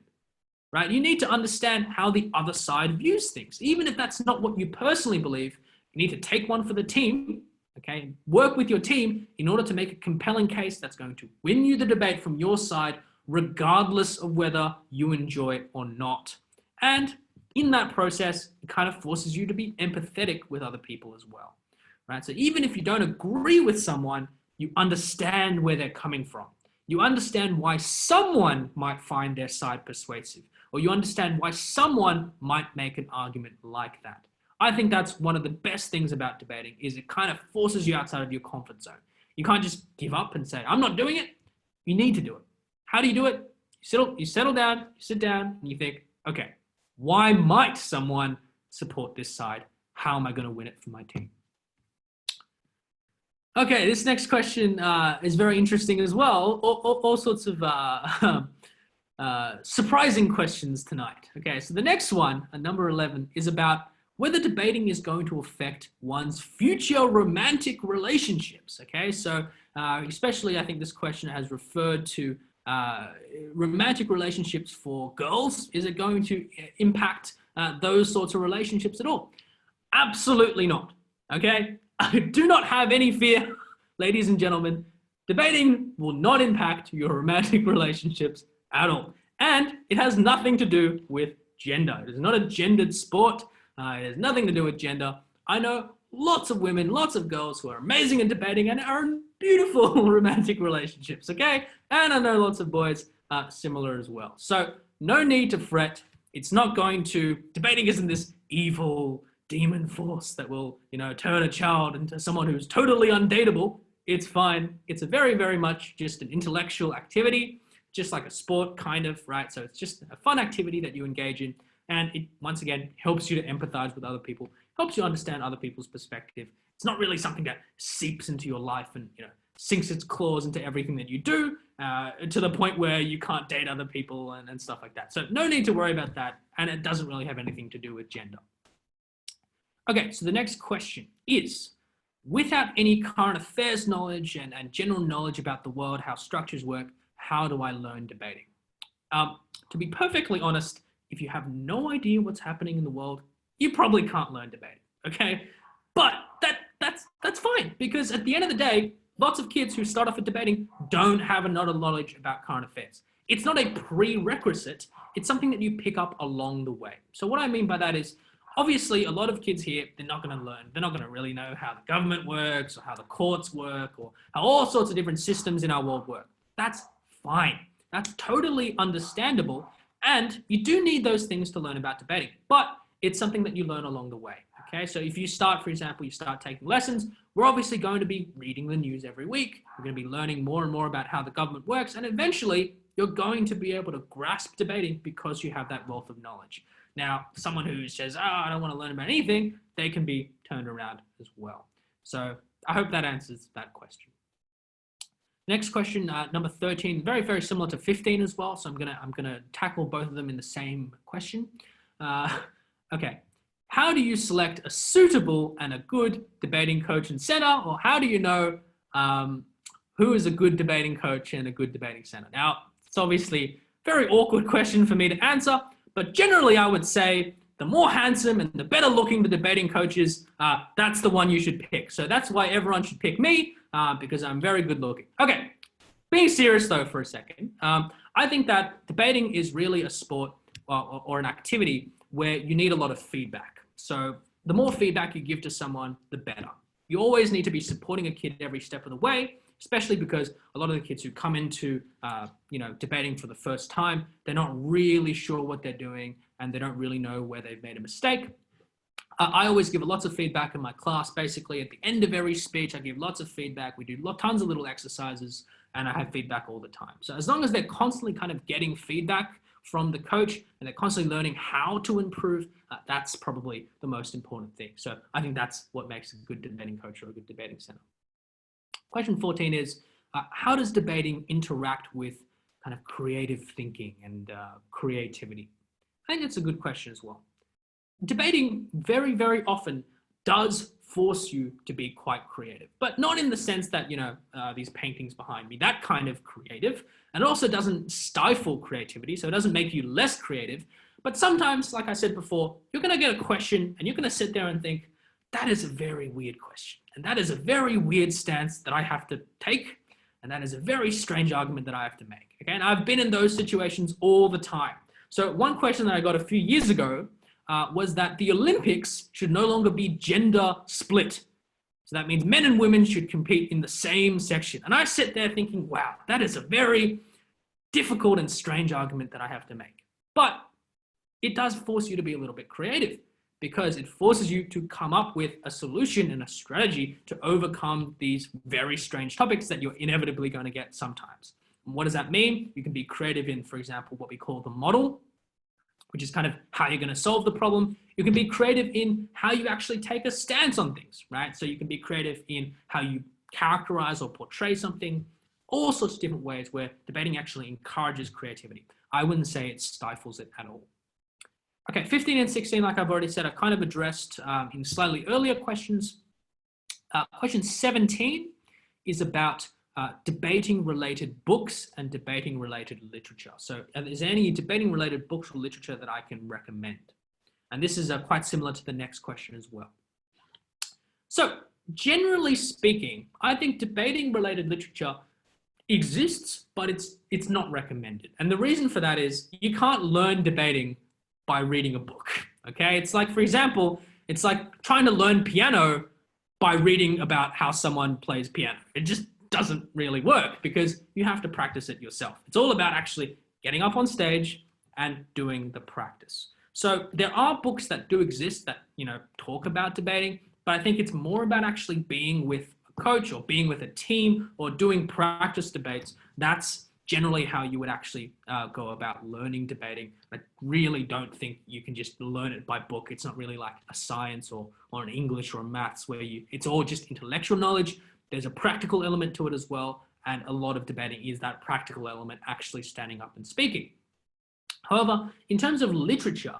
right? You need to understand how the other side views things. Even if that's not what you personally believe, you need to take one for the team, okay? Work with your team in order to make a compelling case that's going to win you the debate from your side, regardless of whether you enjoy it or not. And in that process, it kind of forces you to be empathetic with other people as well, right? So even if you don't agree with someone, you understand where they're coming from. You understand why someone might find their side persuasive, or you understand why someone might make an argument like that. I think that's one of the best things about debating, is it kind of forces you outside of your comfort zone. You can't just give up and say, I'm not doing it. You need to do it. How do you do it? You settle down, you sit down, and you think, okay, why might someone support this side? How am I going to win it for my team? Okay, this next question is very interesting as well. All sorts of surprising questions tonight. Okay, so the next one, number 11, is about whether debating is going to affect one's future romantic relationships. Okay, so especially I think this question has referred to romantic relationships for girls. Is it going to impact those sorts of relationships at all? Absolutely not. Okay, do not have any fear, ladies and gentlemen. Debating will not impact your romantic relationships at all. And it has nothing to do with gender. It is not a gendered sport. It has nothing to do with gender. I know lots of women, lots of girls who are amazing at debating and are in beautiful romantic relationships, okay? And I know lots of boys similar as well. So no need to fret. It's not going to, debating isn't this evil demon force that will, turn a child into someone who's totally undateable. It's fine. It's a very, very much just an intellectual activity, just like a sport kind of, right? So it's just a fun activity that you engage in. And it, once again, helps you to empathize with other people, helps you understand other people's perspective. It's not really something that seeps into your life and, sinks its claws into everything that you do to the point where you can't date other people and stuff like that. So no need to worry about that. And it doesn't really have anything to do with gender. Okay, so the next question is, without any current affairs knowledge and general knowledge about the world, how structures work, how do I learn debating? To be perfectly honest, if you have no idea what's happening in the world, you probably can't learn debating, okay? But that's fine, because at the end of the day, lots of kids who start off at debating don't have a lot of knowledge about current affairs. It's not a prerequisite, it's something that you pick up along the way. So what I mean by that is, obviously, a lot of kids here, they're not going to learn. They're not going to really know how the government works or how the courts work or how all sorts of different systems in our world work. That's fine. That's totally understandable. And you do need those things to learn about debating, but it's something that you learn along the way. Okay, so if you start, for example, you start taking lessons, we're obviously going to be reading the news every week. We're going to be learning more and more about how the government works. And eventually, you're going to be able to grasp debating because you have that wealth of knowledge. Now, someone who says, I don't want to learn about anything, they can be turned around as well. So I hope that answers that question. Next question, number 13, very, very similar to 15 as well. So I'm gonna tackle both of them in the same question. Okay, how do you select a suitable and a good debating coach and center, or how do you know who is a good debating coach and a good debating center? Now, it's obviously a very awkward question for me to answer, but generally I would say the more handsome and the better looking the debating coach is, that's the one you should pick. So that's why everyone should pick me, because I'm very good looking. Okay, being serious though for a second, I think that debating is really a sport or an activity where you need a lot of feedback. So the more feedback you give to someone, the better. You always need to be supporting a kid every step of the way, especially because a lot of the kids who come into debating for the first time, they're not really sure what they're doing and they don't really know where they've made a mistake. I always give lots of feedback in my class. Basically, at the end of every speech, I give lots of feedback. We do tons of little exercises, and I have feedback all the time. So as long as they're constantly kind of getting feedback from the coach and they're constantly learning how to improve, that's probably the most important thing. So I think that's what makes a good debating coach or a good debating center. Question 14 is, how does debating interact with kind of creative thinking and creativity? I think that's a good question as well. Debating very, very often does force you to be quite creative, but not in the sense that, these paintings behind me, that kind of creative. And it also doesn't stifle creativity, so it doesn't make you less creative. But sometimes, like I said before, you're going to get a question and you're going to sit there and think, that is a very weird question. And that is a very weird stance that I have to take. And that is a very strange argument that I have to make. Okay, and I've been in those situations all the time. So one question that I got a few years ago was that the Olympics should no longer be gender split. So that means men and women should compete in the same section. And I sit there thinking, wow, that is a very difficult and strange argument that I have to make. But it does force you to be a little bit creative, because it forces you to come up with a solution and a strategy to overcome these very strange topics that you're inevitably going to get sometimes. And what does that mean? You can be creative in, for example, what we call the model, which is kind of how you're going to solve the problem. You can be creative in how you actually take a stance on things, right? So you can be creative in how you characterize or portray something, all sorts of different ways where debating actually encourages creativity. I wouldn't say it stifles it at all. Okay, 15 and 16, like I've already said, I kind of addressed in slightly earlier questions. Question 17 is about debating related books and debating related literature. So is there any debating related books or literature that I can recommend? And this is quite similar to the next question as well. So generally speaking, I think debating related literature exists, but it's not recommended. And the reason for that is you can't learn debating by reading a book, okay? It's like, for example, it's like trying to learn piano by reading about how someone plays piano. It just doesn't really work because you have to practice it yourself. It's all about actually getting up on stage and doing the practice. So there are books that do exist that, you know, talk about debating, but I think it's more about actually being with a coach or being with a team or doing practice debates. That's generally how you would actually go about learning debating. I really don't think you can just learn it by book. It's not really like a science or an English or a maths where it's all just intellectual knowledge. There's a practical element to it as well. And a lot of debating is that practical element actually standing up and speaking. However, in terms of literature,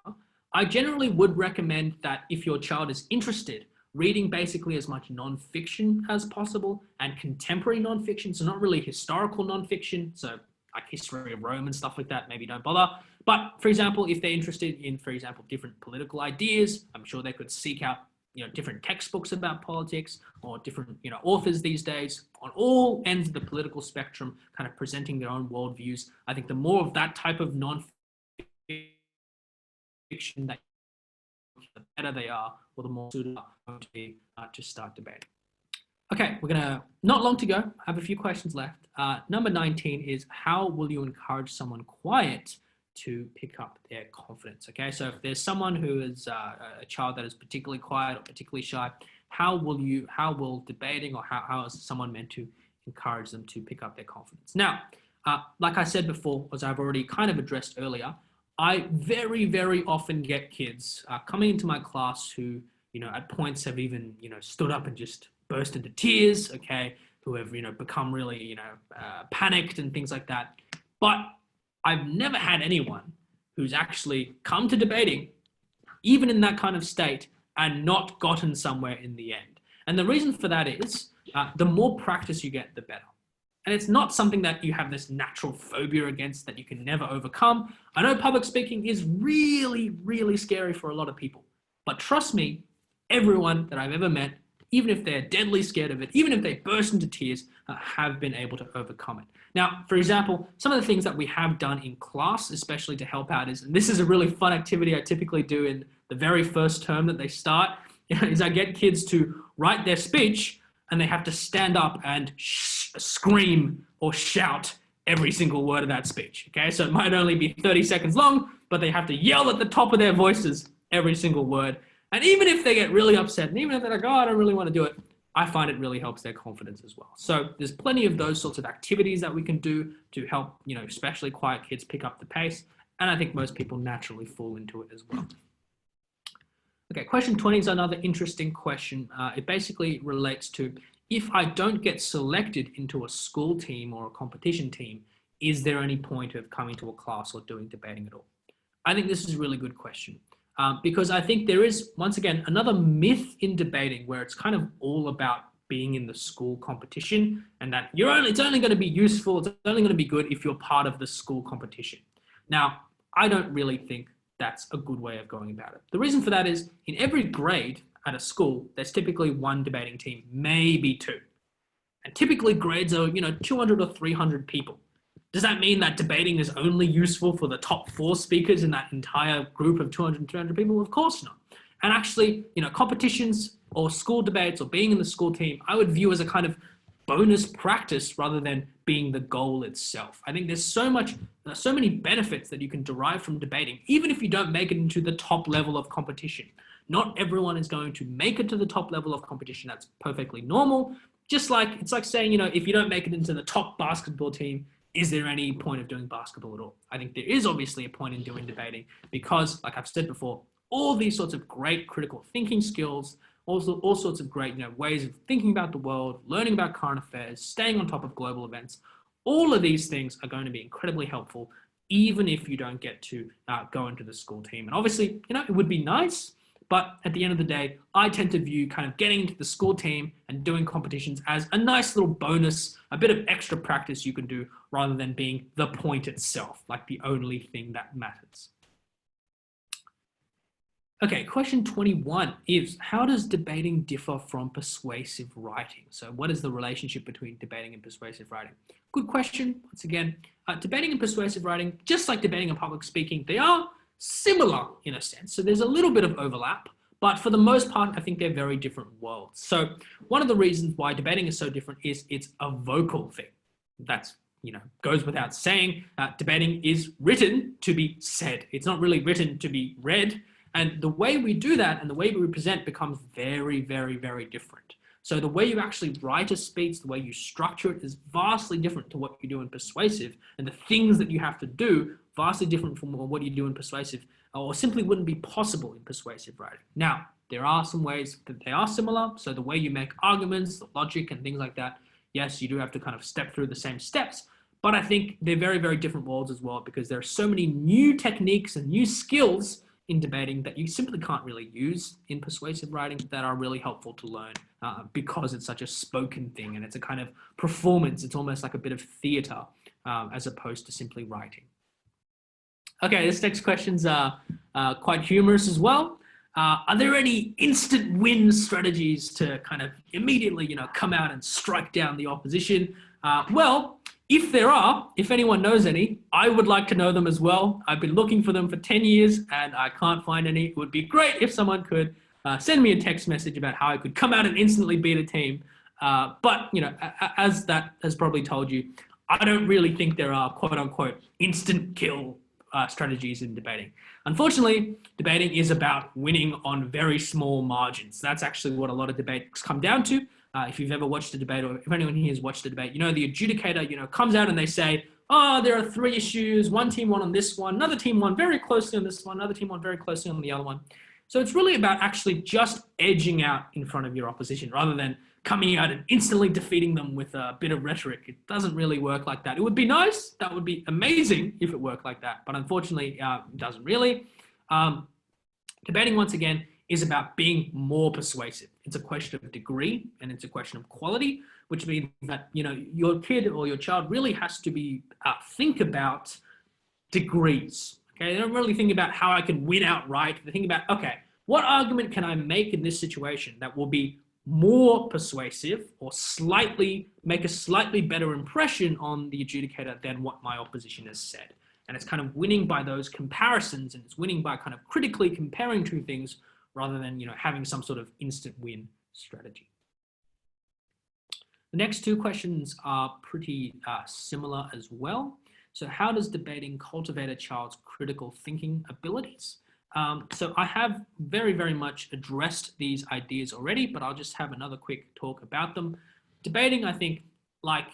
I generally would recommend that if your child is interested, reading basically as much nonfiction as possible and contemporary nonfiction, so not really historical nonfiction, so like history of Rome and stuff like that, maybe don't bother. But for example, if they're interested in, for example, different political ideas, I'm sure they could seek out, you know, different textbooks about politics or different, you know, authors these days on all ends of the political spectrum, kind of presenting their own worldviews. I think the more of that type of nonfiction that the better they are, or the more suited to be to start debating. Okay, we're gonna, not long to go. I have a few questions left. Number 19 is, how will you encourage someone quiet to pick up their confidence? Okay, so if there's someone who is a child that is particularly quiet or particularly shy, how will debating, or how is someone meant to encourage them to pick up their confidence? Now, like I said before, as I've already kind of addressed earlier, I very, very often get kids coming into my class who, you know, at points have even, you know, stood up and just burst into tears, okay, who have, you know, become really, you know, panicked and things like that. But I've never had anyone who's actually come to debating, even in that kind of state, and not gotten somewhere in the end. And the reason for that is the more practice you get, the better. And it's not something that you have this natural phobia against that you can never overcome. I know public speaking is really, really scary for a lot of people. But trust me, everyone that I've ever met, even if they're deadly scared of it, even if they burst into tears, have been able to overcome it. Now, for example, some of the things that we have done in class, especially to help out, and this is a really fun activity I typically do in the very first term that they start, is I get kids to write their speech and they have to stand up and scream or shout every single word of that speech, okay? So it might only be 30 seconds long, but they have to yell at the top of their voices every single word. And even if they get really upset, and even if they're like, oh, I don't really want to do it, I find it really helps their confidence as well. So there's plenty of those sorts of activities that we can do to help, you know, especially quiet kids pick up the pace. And I think most people naturally fall into it as well. Okay, question 20 is another interesting question. It basically relates to, if I don't get selected into a school team or a competition team, is there any point of coming to a class or doing debating at all? I think this is a really good question. Because I think there is, once again, another myth in debating where it's kind of all about being in the school competition, and that it's only going to be useful, it's only going to be good if you're part of the school competition. Now, I don't really think that's a good way of going about it. The reason for that is, in every grade at a school, there's typically one debating team, maybe two. And typically grades are, you know, 200 or 300 people. Does that mean that debating is only useful for the top 4 speakers in that entire group of 200 and 300 people? Of course not. And actually, you know, competitions or school debates or being in the school team, I would view as a kind of bonus practice rather than being the goal itself. I think there's so many benefits that you can derive from debating, even if you don't make it into the top level of competition. Not everyone is going to make it to the top level of competition. That's perfectly normal. Just like, it's like saying, if you don't make it into the top basketball team, is there any point of doing basketball at all? I think there is obviously a point in doing debating because, like I've said before, all these sorts of great critical thinking skills, also all sorts of great ways of thinking about the world, learning about current affairs, staying on top of global events, all of these things are going to be incredibly helpful, even if you don't get to go into the school team. And obviously, it would be nice, but at the end of the day, I tend to view kind of getting into the school team and doing competitions as a nice little bonus, a bit of extra practice you can do rather than being the point itself, like the only thing that matters. Okay, question 21 is, how does debating differ from persuasive writing? So what is the relationship between debating and persuasive writing? Good question. Once again, debating and persuasive writing, just like debating and public speaking, they are similar in a sense. So there's a little bit of overlap, but for the most part, I think they're very different worlds. So one of the reasons why debating is so different is it's a vocal thing. That's, goes without saying. Debating is written to be said. It's not really written to be read. And the way we do that and the way we present becomes very, very, very different. So the way you actually write a speech, the way you structure it is vastly different to what you do in persuasive. And the things that you have to do, vastly different from what you do in persuasive, or simply wouldn't be possible in persuasive writing. Now, there are some ways that they are similar. So the way you make arguments, the logic and things like that, yes, you do have to kind of step through the same steps. But I think they're very, very different worlds as well, because there are so many new techniques and new skills in debating that you simply can't really use in persuasive writing that are really helpful to learn because it's such a spoken thing and it's a kind of performance. It's almost like a bit of theater as opposed to simply writing. Okay, this next question's quite humorous as well. Are there any instant win strategies to kind of immediately, come out and strike down the opposition? Well, if there are, if anyone knows any, I would like to know them as well. I've been looking for them for 10 years and I can't find any. It would be great if someone could send me a text message about how I could come out and instantly beat a team. But, as that has probably told you, I don't really think there are quote unquote instant kill strategies in debating. Unfortunately, debating is about winning on very small margins. That's actually what a lot of debates come down to. If you've ever watched a debate, or if anyone here has watched a debate, the adjudicator, comes out and they say, oh, there are 3 issues. One team won on this one. Another team won very closely on this one. Another team won very closely on the other one. So it's really about actually just edging out in front of your opposition rather than coming out and instantly defeating them with a bit of rhetoric. It doesn't really work like that. It would be nice. That would be amazing if it worked like that. But unfortunately, it doesn't really. Debating, once again, is about being more persuasive. It's a question of degree and it's a question of quality, which means that, your kid or your child really has to be think about degrees. Okay, they don't really think about how I can win outright. They think about, okay, what argument can I make in this situation that will be more persuasive or make a slightly better impression on the adjudicator than what my opposition has said. And it's kind of winning by those comparisons, and it's winning by kind of critically comparing two things rather than, having some sort of instant win strategy. The next 2 questions are pretty similar as well. So how does debating cultivate a child's critical thinking abilities? So I have very, very much addressed these ideas already, but I'll just have another quick talk about them. Debating, I think, like,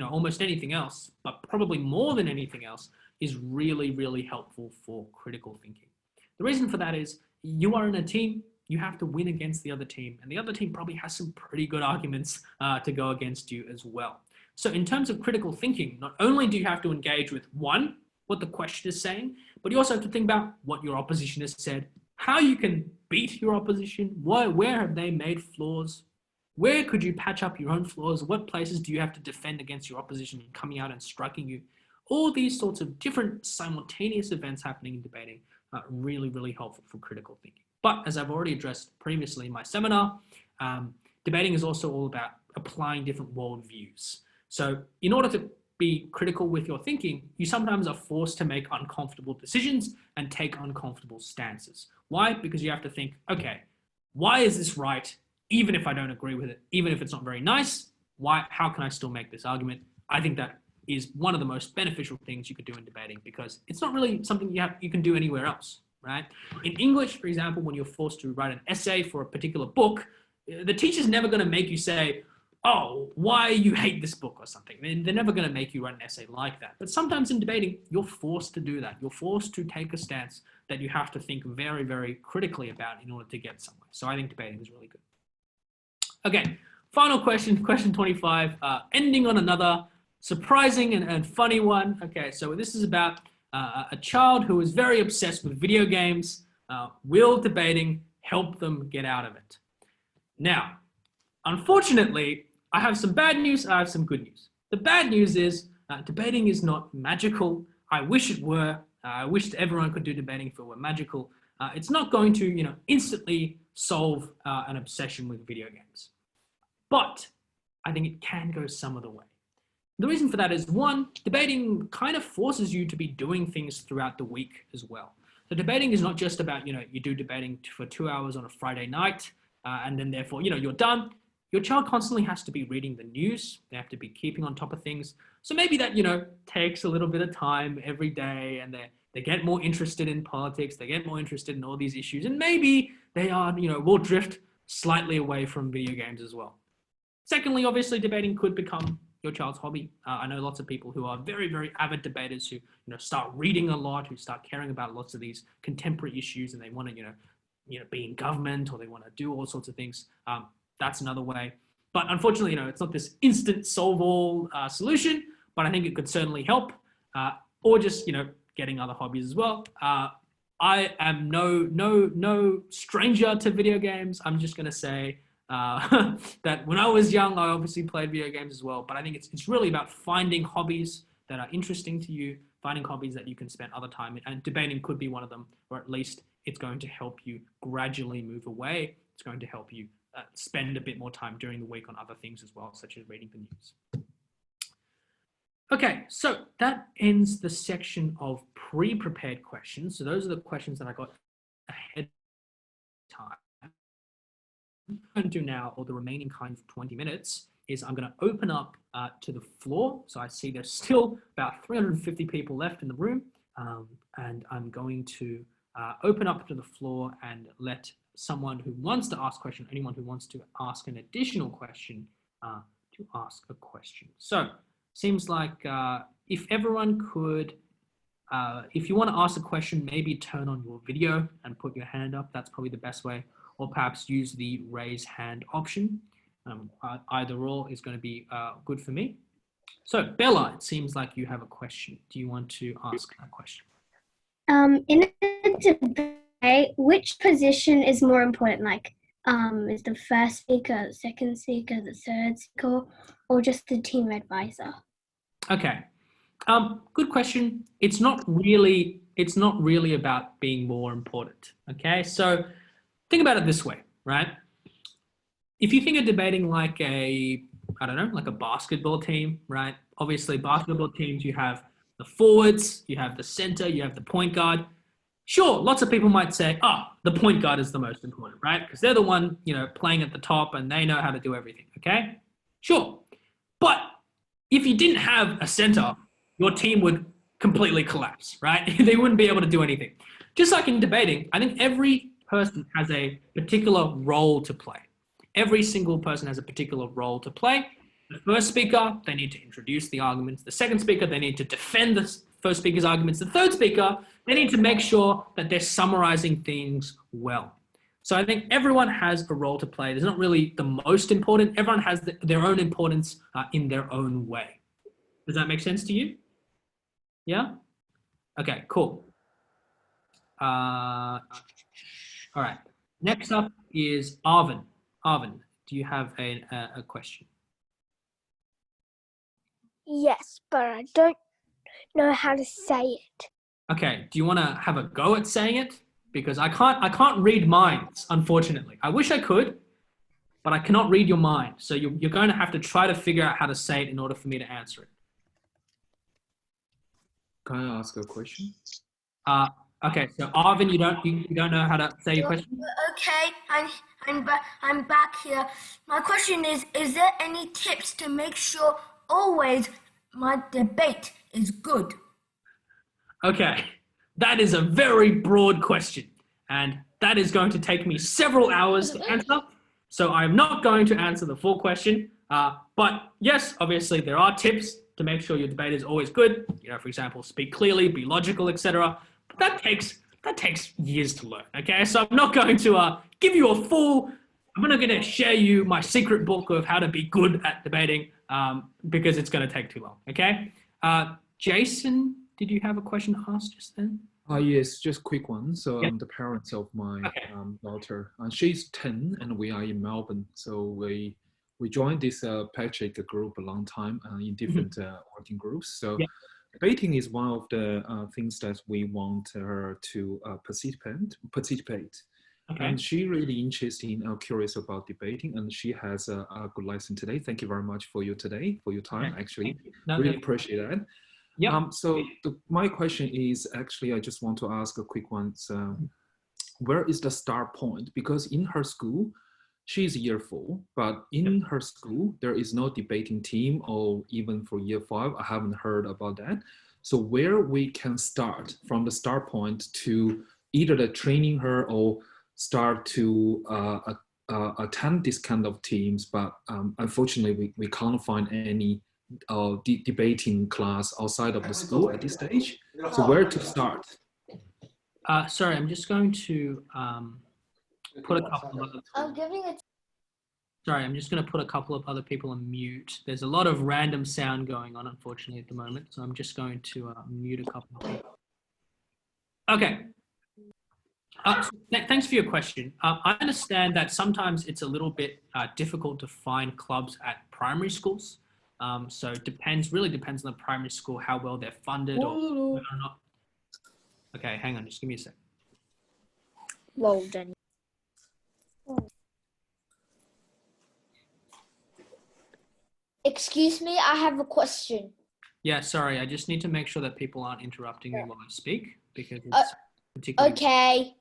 almost anything else, but probably more than anything else, is really, really helpful for critical thinking. The reason for that is you are in a team, you have to win against the other team, and the other team probably has some pretty good arguments to go against you as well. So in terms of critical thinking, not only do you have to engage with one, what the question is saying, but you also have to think about what your opposition has said, how you can beat your opposition, where have they made flaws, where could you patch up your own flaws, what places do you have to defend against your opposition coming out and striking you. All these sorts of different simultaneous events happening in debating are really, really helpful for critical thinking. But as I've already addressed previously in my seminar, debating is also all about applying different worldviews. So in order to be critical with your thinking, you sometimes are forced to make uncomfortable decisions and take uncomfortable stances. Why? Because you have to think, okay, why is this right? Even if I don't agree with it, even if it's not very nice, how can I still make this argument? I think that is one of the most beneficial things you could do in debating, because it's not really something you can do anywhere else, right? In English, for example, when you're forced to write an essay for a particular book, the teacher's never going to make you say, oh, why you hate this book or something. They're never going to make you write an essay like that. But sometimes in debating, you're forced to do that. You're forced to take a stance that you have to think very, very critically about in order to get somewhere. So I think debating is really good. Okay, final question, question 25, ending on another surprising and funny one. Okay, so this is about a child who is very obsessed with video games. Will debating help them get out of it? Now, unfortunately, I have some bad news, I have some good news. The bad news is debating is not magical. I wish it were. I wish everyone could do debating if it were magical. It's not going to, instantly solve an obsession with video games. But I think it can go some other way. The reason for that is, one, debating kind of forces you to be doing things throughout the week as well. So debating is not just about, you do debating for 2 hours on a Friday night, and then therefore, you're done. Your child constantly has to be reading the news. They have to be keeping on top of things. So maybe that, takes a little bit of time every day, and they get more interested in politics. They get more interested in all these issues, and maybe they are, will drift slightly away from video games as well. Secondly, obviously, debating could become your child's hobby. I know lots of people who are very, very avid debaters who, start reading a lot, who start caring about lots of these contemporary issues, and they want to, be in government, or they want to do all sorts of things. That's another way. But unfortunately, it's not this instant solve-all solution, but I think it could certainly help, or just, getting other hobbies as well. I am no stranger to video games. I'm just going to say that when I was young, I obviously played video games as well, but I think it's really about finding hobbies that are interesting to you, finding hobbies that you can spend other time in, and debating could be one of them, or at least it's going to help you gradually move away. It's going to help you spend a bit more time during the week on other things as well, such as reading the news. Okay, so that ends the section of pre-prepared questions. So those are the questions that I got ahead of time. What I'm going to do now, or the remaining kind of 20 minutes, is I'm going to open up to the floor. So I see there's still about 350 people left in the room, and I'm going to open up to the floor and let someone who wants to ask a question, anyone who wants to ask an additional question, to ask a question. So seems like if everyone could, if you want to ask a question, maybe turn on your video and put your hand up. That's probably the best way. Or perhaps use the raise hand option. Either or is going to be good for me. So Bella, it seems like you have a question. Do you want to ask a question? In a debate, which position is more important? Like, is the first speaker, the second speaker, the third speaker, or just the team advisor? Okay, good question. It's not really about being more important. Okay, so think about it this way, right? If you think of debating like like a basketball team, right? Obviously, basketball teams, you have the forwards, you have the center, you have the point guard. Sure, lots of people might say, the point guard is the most important, right? Because they're the one, playing at the top and they know how to do everything, okay? Sure. But if you didn't have a center, your team would completely collapse, right? They wouldn't be able to do anything. Just like in debating, I think every person has a particular role to play. Every single person has a particular role to play. The first speaker, they need to introduce the arguments. The second speaker, they need to defend the first speaker's arguments. The third speaker, they need to make sure that they're summarizing things well. So I think everyone has a role to play. There's not really the most important. Everyone has their own importance in their own way. Does that make sense to you? Yeah? Okay, cool. All right. Next up is Arvin. Arvin, do you have a question? Yes, but I don't know how to say it. Okay, do you want to have a go at saying it? Because I can't read minds, unfortunately. I wish I could, but I cannot read your mind. So you're going to have to try to figure out how to say it in order for me to answer it. Can I ask a question? Okay, so Arvin, you don't know how to say your question? Okay, I I'm back here. My question is there any tips to make sure always my debate is good? Okay, that is a very broad question, and that is going to take me several hours to answer. So I'm not going to answer the full question. But yes, obviously there are tips to make sure your debate is always good. You know, for example, speak clearly, be logical, etc. But that takes years to learn. Okay, so I'm not going to give you a full. I'm not going to share you my secret book of how to be good at debating because it's going to take too long. Okay, Jason, did you have a question asked just then? Yes, just quick one. So Yeah. the parents of my Okay. daughter, she's 10 and we are in Melbourne. So we joined this Patrick group a long time in different working groups. So Yeah. debating is one of the things that we want her to participate. Okay. And she really interested in, curious about debating, and she has a good lesson today. Thank you very much for your time. Okay. Actually, No, really appreciate that. Yep. So my question is actually, I just want to ask a quick one. So where is the start point? Because in her school, she's year 4, but in her school, there is no debating team, or even for year 5, I haven't heard about that. So where we can start from the start point to either the training her or start to attend this kind of teams, but unfortunately we can't find any debating class outside of the school at this stage. So where to start? Sorry, I'm just going to put a couple of other. I'm giving it. Sorry, I'm just going to put a couple of other people on mute. There's a lot of random sound going on, unfortunately, at the moment. So I'm just going to mute a couple of people. Okay. Thanks for your question. I understand that sometimes it's a little bit difficult to find clubs at primary schools. So it really depends on the primary school, how well they're funded or not. Okay, hang on, just give me a sec. Lol, Jenny. Excuse me, I have a question. Yeah, sorry, I just need to make sure that people aren't interrupting me while I speak because it's particularly... Okay.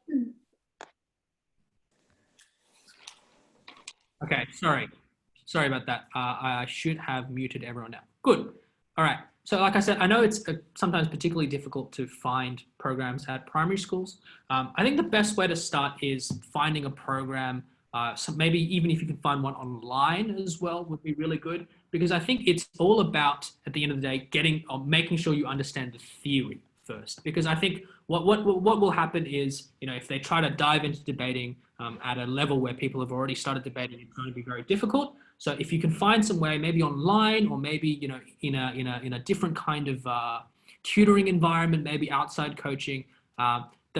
Okay, sorry about that. I should have muted everyone now. Good. All right. So like I said, I know it's sometimes particularly difficult to find programs at primary schools. I think the best way to start is finding a program. So maybe even if you can find one online as well would be really good, because I think it's all about, at the end of the day, making sure you understand the theory first. Because I think what will happen is, you know, if they try to dive into debating at a level where people have already started debating, it's going to be very difficult. So if you can find some way, maybe online, or maybe, you know, in a different kind of tutoring environment, maybe outside coaching,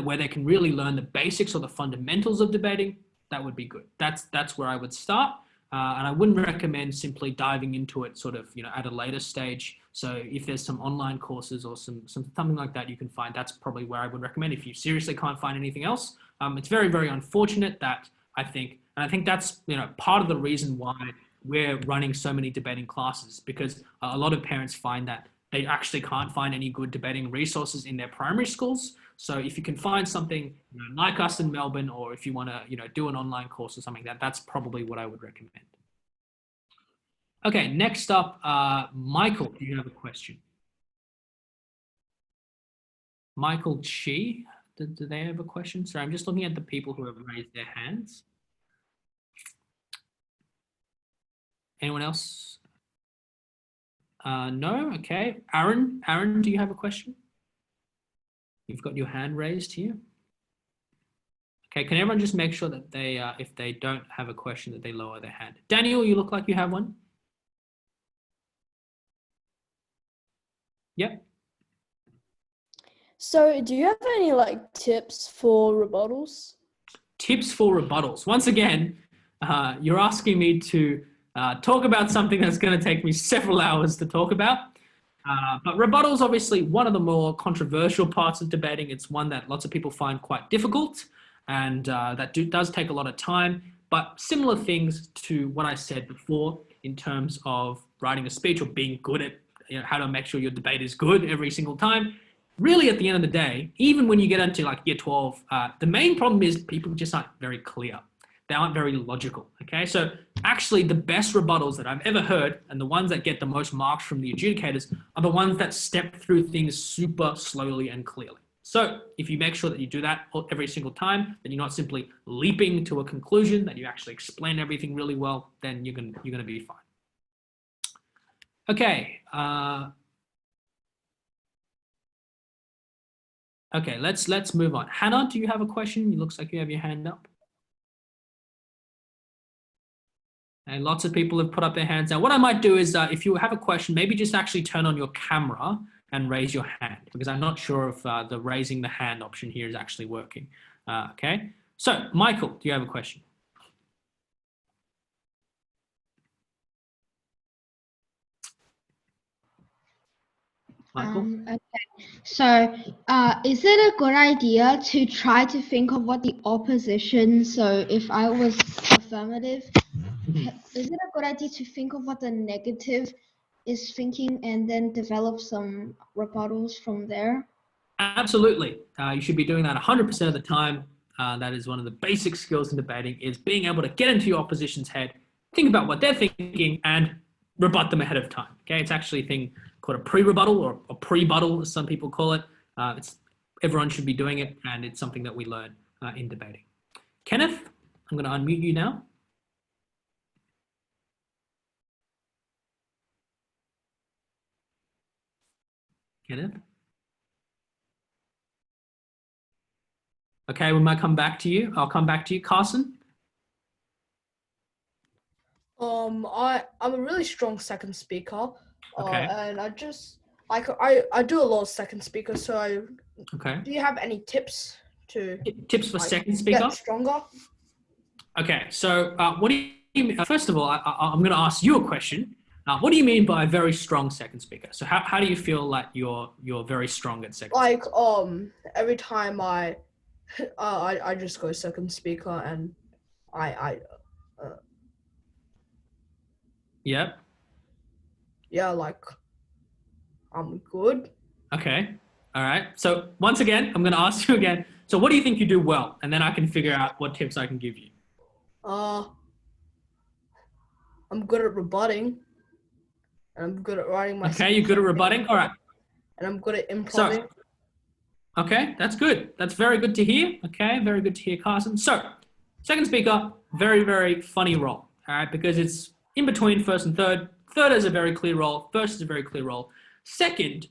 where they can really learn the basics or the fundamentals of debating, that would be good. That's where I would start. And I wouldn't recommend simply diving into it sort of, you know, at a later stage. So if there's some online courses or something like that you can find, that's probably where I would recommend if you seriously can't find anything else. It's very, very unfortunate that I think that's, you know, part of the reason why we're running so many debating classes, because a lot of parents find that they actually can't find any good debating resources in their primary schools. So if you can find something, you know, like us in Melbourne, or if you want to, you know, do an online course or something, that's probably what I would recommend. Okay, next up, Michael, do you have a question? Michael Chi, do they have a question? Sorry, I'm just looking at the people who have raised their hands. Anyone else? No, okay. Aaron, do you have a question? You've got your hand raised here. Okay, can everyone just make sure that they, if they don't have a question, that they lower their hand? Daniel, you look like you have one. Yep. So do you have any like tips for rebuttals? Tips for rebuttals. Once again, you're asking me to talk about something that's going to take me several hours to talk about. But rebuttal is obviously one of the more controversial parts of debating. It's one that lots of people find quite difficult, and that does take a lot of time. But similar things to what I said before in terms of writing a speech or being good at, you know, how to make sure your debate is good every single time. Really, at the end of the day, even when you get into like year 12, the main problem is people just aren't very clear. they aren't very logical. Okay, so actually the best rebuttals that I've ever heard, and the ones that get the most marks from the adjudicators, are the ones that step through things super slowly and clearly. So if you make sure that you do that every single time, that you're not simply leaping to a conclusion, that you actually explain everything really well, then you're gonna be fine. Okay. Okay, let's move on. Hannah, do you have a question? It looks like you have your hand up. And lots of people have put up their hands. Now, what I might do is, if you have a question, maybe just actually turn on your camera and raise your hand, because I'm not sure if the raising the hand option here is actually working. Okay, so Michael, do you have a question? Michael? Okay. So, is it a good idea to try to think of what the opposition, so if I was affirmative, is it a good idea to think of what the negative is thinking and then develop some rebuttals from there? Absolutely. You should be doing that 100% of the time. That is one of the basic skills in debating, is being able to get into your opposition's head, think about what they're thinking, and rebut them ahead of time. Okay, it's actually a thing called a pre-rebuttal, or a pre-buttal, as some people call it. Everyone should be doing it, and it's something that we learn in debating. Kenneth, I'm going to unmute you now. Kenneth? Okay, we might come back to you. I'll come back to you. Carson? I'm a really strong second speaker. Okay. And I do a lot of second speakers. So Okay. do you have any tips to tips for second speaker? get stronger? Okay, so what do you mean? First of all, I'm going to ask you a question. What do you mean by a very strong second speaker? So how do you feel like you're very strong at second? Like every time I just go second speaker, and Yep. Yeah, like I'm good. Okay. All right. So once again, I'm going to ask you again. So what do you think you do well? And then I can figure out what tips I can give you. I'm good at rebutting. And I'm good at writing my. Okay, you're good at rebutting. All right. And I'm good at improving. So, okay, that's good. That's very good to hear. Okay, very good to hear, Carson. So, second speaker, very, very funny role. All right, because it's in between first and third. Third is a very clear role. First is a very clear role. Second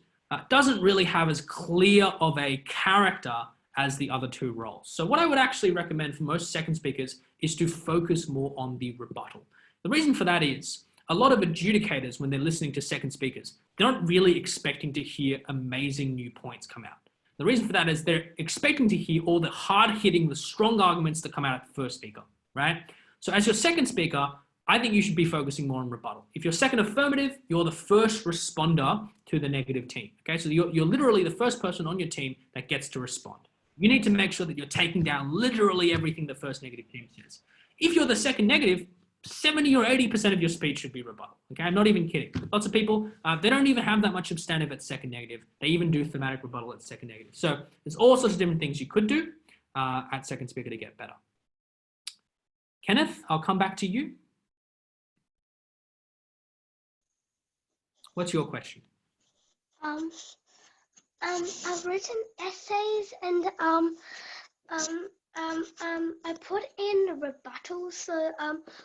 doesn't really have as clear of a character as the other two roles. So what I would actually recommend for most second speakers is to focus more on the rebuttal. The reason for that is a lot of adjudicators, when they're listening to second speakers, they're not really expecting to hear amazing new points come out. The reason for that is they're expecting to hear all the hard-hitting, the strong arguments that come out at the first speaker, right? So as your second speaker, I think you should be focusing more on rebuttal. If you're second affirmative, you're the first responder to the negative team. Okay, so you're literally the first person on your team that gets to respond. You need to make sure that you're taking down literally everything the first negative team says. If you're the second negative, 70 or 80% of your speech should be rebuttal. Okay, I'm not even kidding. Lots of people, they don't even have that much substantive at second negative. They even do thematic rebuttal at second negative. So there's all sorts of different things you could do at second speaker to get better. Kenneth, I'll come back to you. What's your question? I've written essays, and I put in rebuttals. So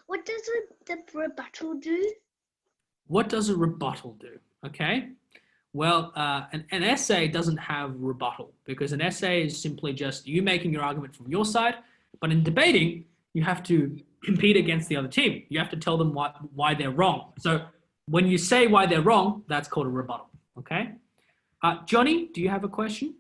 what does the rebuttal do? What does a rebuttal do? Okay. Well, an essay doesn't have rebuttal, because an essay is simply just you making your argument from your side. But in debating, you have to compete against the other team. You have to tell them why they're wrong. So when you say why they're wrong, that's called a rebuttal. Okay. Johnny, do you have a question?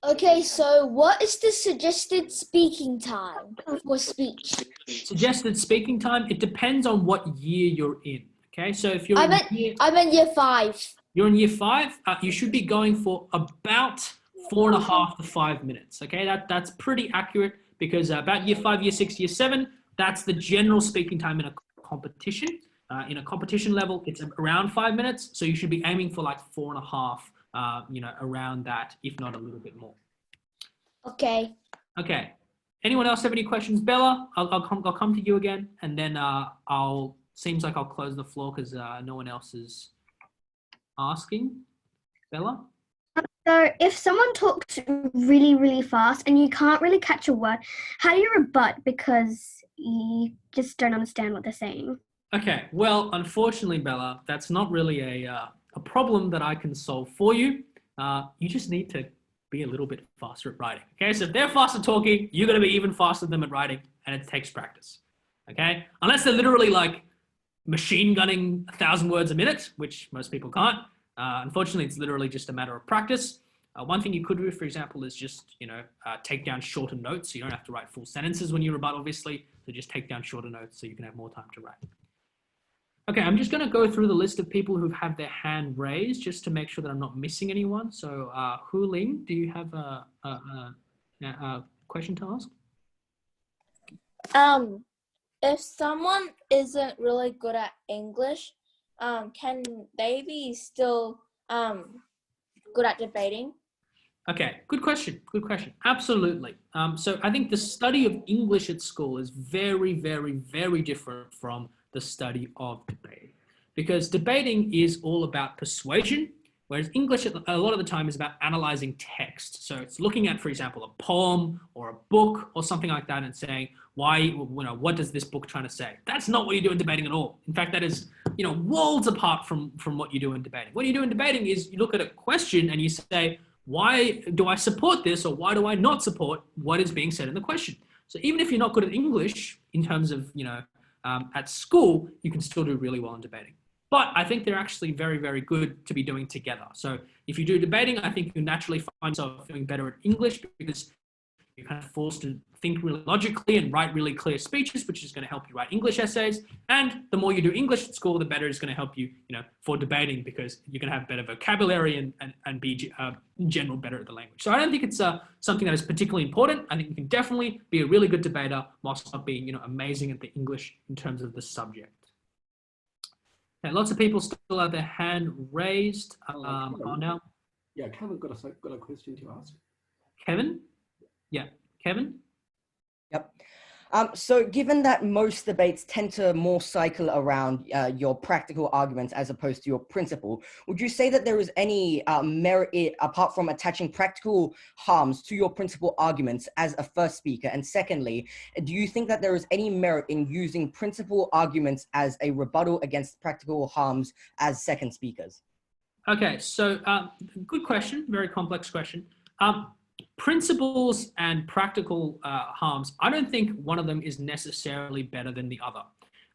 Okay, so what is the suggested speaking time for speech? Suggested speaking time, it depends on what year you're in. Okay, so if you're I'm in year 5. You're in year 5, you should be going for about 4.5 to 5 minutes. Okay, that's pretty accurate, because about year 5, year 6, year 7, that's the general speaking time in a competition. In a competition level, it's around 5 minutes. So you should be aiming for like 4.5, around that, if not a little bit more. Okay. Okay. Anyone else have any questions? Bella, I'll come to you again, and then seems like I'll close the floor because no one else is asking. Bella? So if someone talks really, really fast and you can't really catch a word, how do you rebut because you just don't understand what they're saying? Okay, well, unfortunately, Bella, that's not really a problem that I can solve for you. You just need to be a little bit faster at writing. Okay, so if they're fast at talking, you're going to be even faster than them at writing, and it takes practice. Okay, unless they're literally like machine gunning 1,000 words a minute, which most people can't. Unfortunately, it's literally just a matter of practice. One thing you could do, for example, is just, take down shorter notes. So you don't have to write full sentences when you rebut, obviously. So just take down shorter notes so you can have more time to write. Okay, I'm just going to go through the list of people who have their hand raised just to make sure that I'm not missing anyone. So, Hu Ling, do you have a question to ask? If someone isn't really good at English, can they be still good at debating? Okay, good question. Good question. Absolutely. So I think the study of English at school is very, very, very different from the study of debating, because debating is all about persuasion, whereas English a lot of the time is about analyzing text. So it's looking at, for example, a poem or a book or something like that and saying, why, what does this book trying to say? That's not what you do in debating at all. In fact, that is, worlds apart from what you do in debating. What you do in debating is you look at a question and you say, why do I support this, or why do I not support what is being said in the question? So even if you're not good at English in terms of, at school, you can still do really well in debating. But I think they're actually very, very good to be doing together. So if you do debating, I think you naturally find yourself doing better at English because you're kind of forced to think really logically and write really clear speeches, which is going to help you write English essays. And the more you do English at school, the better it's going to help you, for debating, because you're going to have better vocabulary and be in general better at the language. So I don't think it's something that is particularly important. I think you can definitely be a really good debater whilst not being, amazing at the English in terms of the subject. Okay, lots of people still have their hand raised. Now. Yeah, Kevin got a question to ask. Kevin? Yeah, Kevin? Yep. So given that most debates tend to more cycle around your practical arguments as opposed to your principle, would you say that there is any merit apart from attaching practical harms to your principal arguments as a first speaker? And secondly, do you think that there is any merit in using principal arguments as a rebuttal against practical harms as second speakers? Okay, so good question, very complex question. Principles and practical harms, I don't think one of them is necessarily better than the other.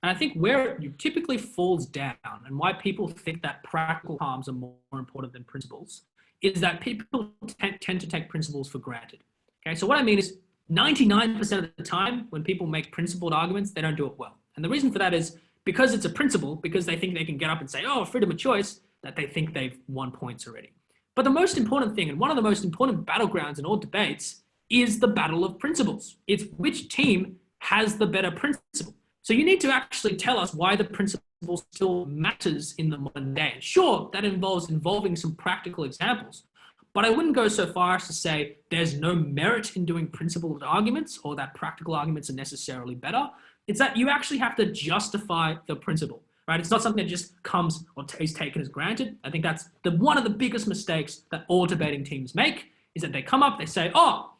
And I think where it typically falls down and why people think that practical harms are more important than principles is that people tend to take principles for granted. Okay, so what I mean is 99% of the time when people make principled arguments, they don't do it well. And the reason for that is because it's a principle, because they think they can get up and say, oh, freedom of choice, that they think they've won points already. But the most important thing, and one of the most important battlegrounds in all debates, is the battle of principles. It's which team has the better principle. So you need to actually tell us why the principle still matters in the modern day. Sure, that involving some practical examples, but I wouldn't go so far as to say there's no merit in doing principled arguments or that practical arguments are necessarily better. It's that you actually have to justify the principle. Right? It's not something that just comes or is taken as granted. I think that's one of the biggest mistakes that all debating teams make is that they come up, they say, oh,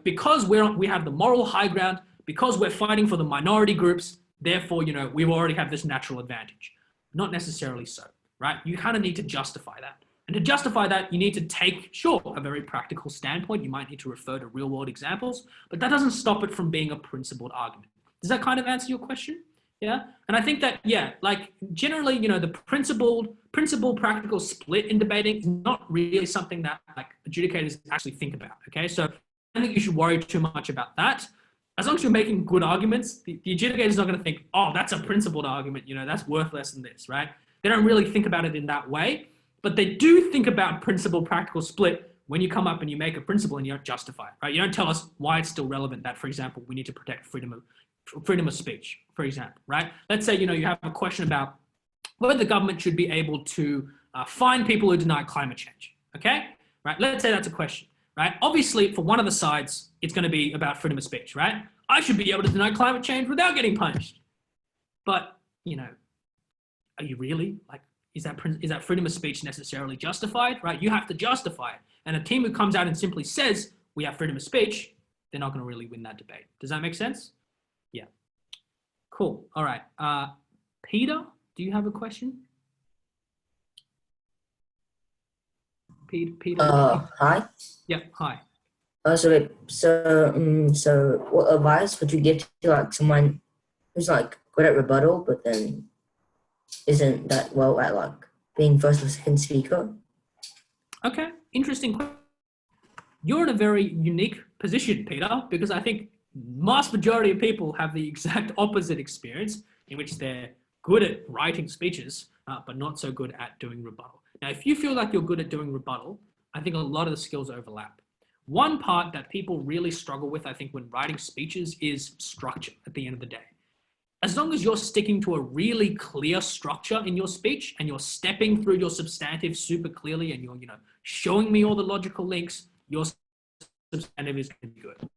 because we have the moral high ground, because we're fighting for the minority groups, therefore, we already have this natural advantage. Not necessarily so, right? You kind of need to justify that. And to justify that, you need to take, sure, a very practical standpoint. You might need to refer to real world examples, but that doesn't stop it from being a principled argument. Does that kind of answer your question? Yeah. And I think that, like generally, the principle practical split in debating is not really something that like adjudicators actually think about. Okay. So I don't think you should worry too much about that. As long as you're making good arguments, the adjudicator is not going to think, oh, that's a principled argument. That's worth less than this, right? They don't really think about it in that way, but they do think about principle practical split when you come up and you make a principle and you don't justify it, right? You don't tell us why it's still relevant that, for example, we need to protect freedom of speech, for example, right? Let's say, you have a question about whether the government should be able to fine people who deny climate change, okay? Right? Let's say that's a question, right? Obviously, for one of the sides, it's going to be about freedom of speech, right? I should be able to deny climate change without getting punished. But, you know, are you really? Like, is that freedom of speech necessarily justified, right? You have to justify it. And a team who comes out and simply says, we have freedom of speech, they're not going to really win that debate. Does that make sense? Yeah. Cool. All right. Peter, do you have a question? Peter. Hi. Yeah. Hi. So what advice would you give to like someone who's like good at rebuttal, but then isn't that well at like being first or second speaker? Okay. Interesting question. You're in a very unique position, Peter, because I think vast majority of people have the exact opposite experience in which they're good at writing speeches, but not so good at doing rebuttal. Now, if you feel like you're good at doing rebuttal, I think a lot of the skills overlap. One part that people really struggle with, I think, when writing speeches is structure at the end of the day. As long as you're sticking to a really clear structure in your speech and you're stepping through your substantive super clearly and you're, you know, showing me all the logical links, your substantive is going to be good.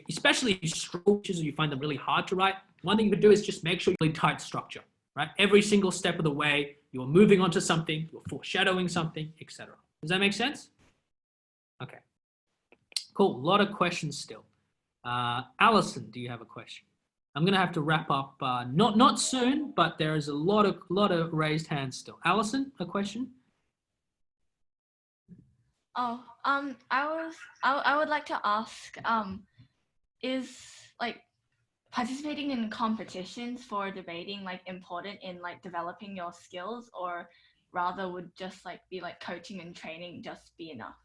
Especially if you struggle or you find them really hard to write, one thing you could do is just make sure you're really tight structure, right? Every single step of the way, you're moving on to something, you're foreshadowing something, etc. Does that make sense? Okay. Cool. A lot of questions still. Alison, do you have a question? I'm going to have to wrap up, not soon, but there is a lot of raised hands still. Alison, a question? Oh, I would like to ask, is like participating in competitions for debating like important in like developing your skills, or rather would just like be like coaching and training just be enough?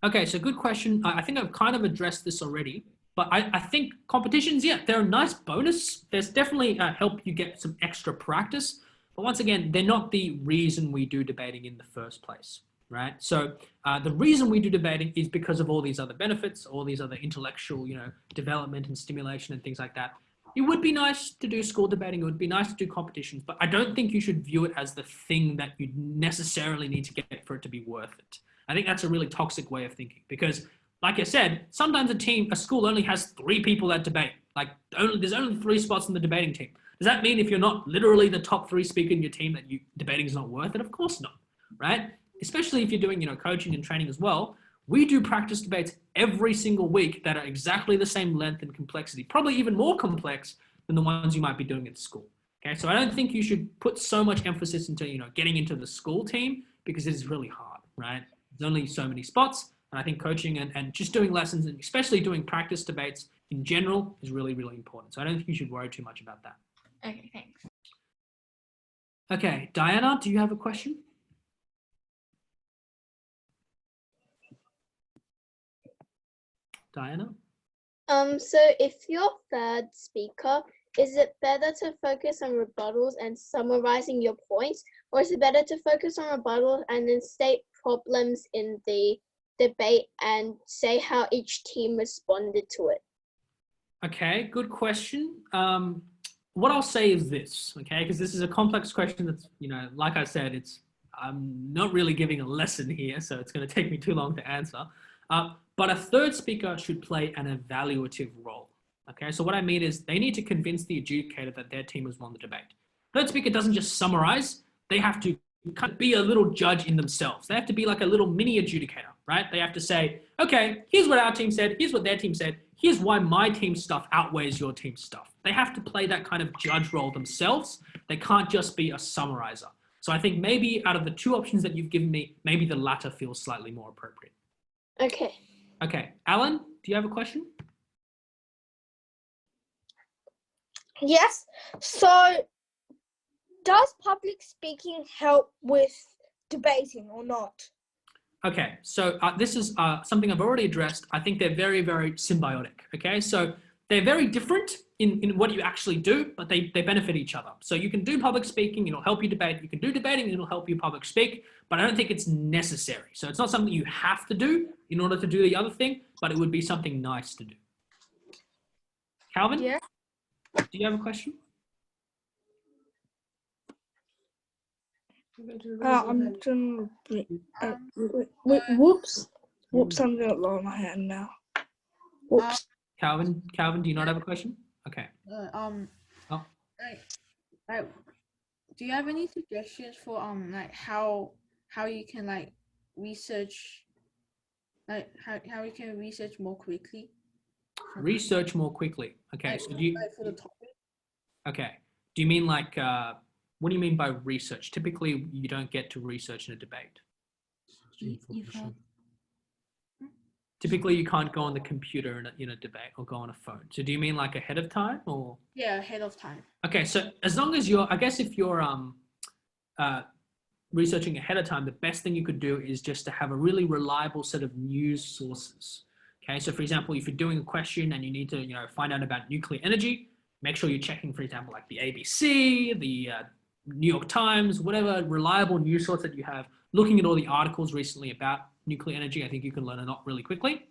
Okay, so good question. I think I've kind of addressed this already, but I think competitions, yeah, they're a nice bonus. There's definitely help you get some extra practice, but once again, they're not the reason we do debating in the first place. Right. So the reason we do debating is because of all these other benefits, all these other intellectual, you know, development and stimulation and things like that. It would be nice to do school debating. It would be nice to do competitions, but I don't think you should view it as the thing that you necessarily need to get for it to be worth it. I think that's a really toxic way of thinking because, like I said, sometimes a school only has 3 people that debate. Like there's only 3 spots in the debating team. Does that mean if you're not literally the top 3 speaker in your team that debating is not worth it? Of course not, right? Especially if you're doing, you know, coaching and training as well. We do practice debates every single week that are exactly the same length and complexity, probably even more complex than the ones you might be doing at school. Okay, so I don't think you should put so much emphasis into, you know, getting into the school team because it is really hard, right? There's only so many spots, and I think coaching and just doing lessons and especially doing practice debates in general is really, really important. So I don't think you should worry too much about that. Okay, thanks. Okay, Diana, do you have a question? Diana? So if you're third speaker, is it better to focus on rebuttals and summarizing your points, or is it better to focus on rebuttals and then state problems in the debate and say how each team responded to it? Okay, good question. What I'll say is this, okay, because this is a complex question that's, you know, like I said, I'm not really giving a lesson here, so it's going to take me too long to answer. But a third speaker should play an evaluative role. Okay, so what I mean is they need to convince the adjudicator that their team has won the debate. Third speaker doesn't just summarize, they have to kind of be a little judge in themselves. They have to be like a little mini adjudicator, right? They have to say, okay, here's what our team said, here's what their team said, here's why my team's stuff outweighs your team's stuff. They have to play that kind of judge role themselves. They can't just be a summarizer. So I think maybe out of the 2 options that you've given me, maybe the latter feels slightly more appropriate. Okay. Okay, Alan, do you have a question? Yes. So, does public speaking help with debating or not? Okay, so this is something I've already addressed. I think they're very, very symbiotic. Okay, so they're very different in what you actually do, but they benefit each other. So you can do public speaking, it'll help you debate. You can do debating, it'll help you public speak, but I don't think it's necessary. So it's not something you have to do in order to do the other thing, but it would be something nice to do. Calvin? Yeah. Do you have a question? I'm doing. Whoops. Whoops, I'm going to lower my hand now. Whoops. Calvin, do you not have a question? Okay. Like, do you have any suggestions for like how you can like research, like how you can research more quickly? Research more quickly. Okay. Like, So do you? like for the topic. Okay. Do you mean like? What do you mean by research? Typically, you don't get to research in a debate. Typically, you can't go on the computer in a debate or go on a phone. So do you mean like ahead of time or? Yeah, ahead of time. Okay, so as long as I guess if you're researching ahead of time, the best thing you could do is just to have a really reliable set of news sources. Okay, so for example, if you're doing a question and you need to, find out about nuclear energy, make sure you're checking, for example, like the ABC, the New York Times, whatever reliable news source that you have, looking at all the articles recently about nuclear energy. I think you can learn a lot really quickly.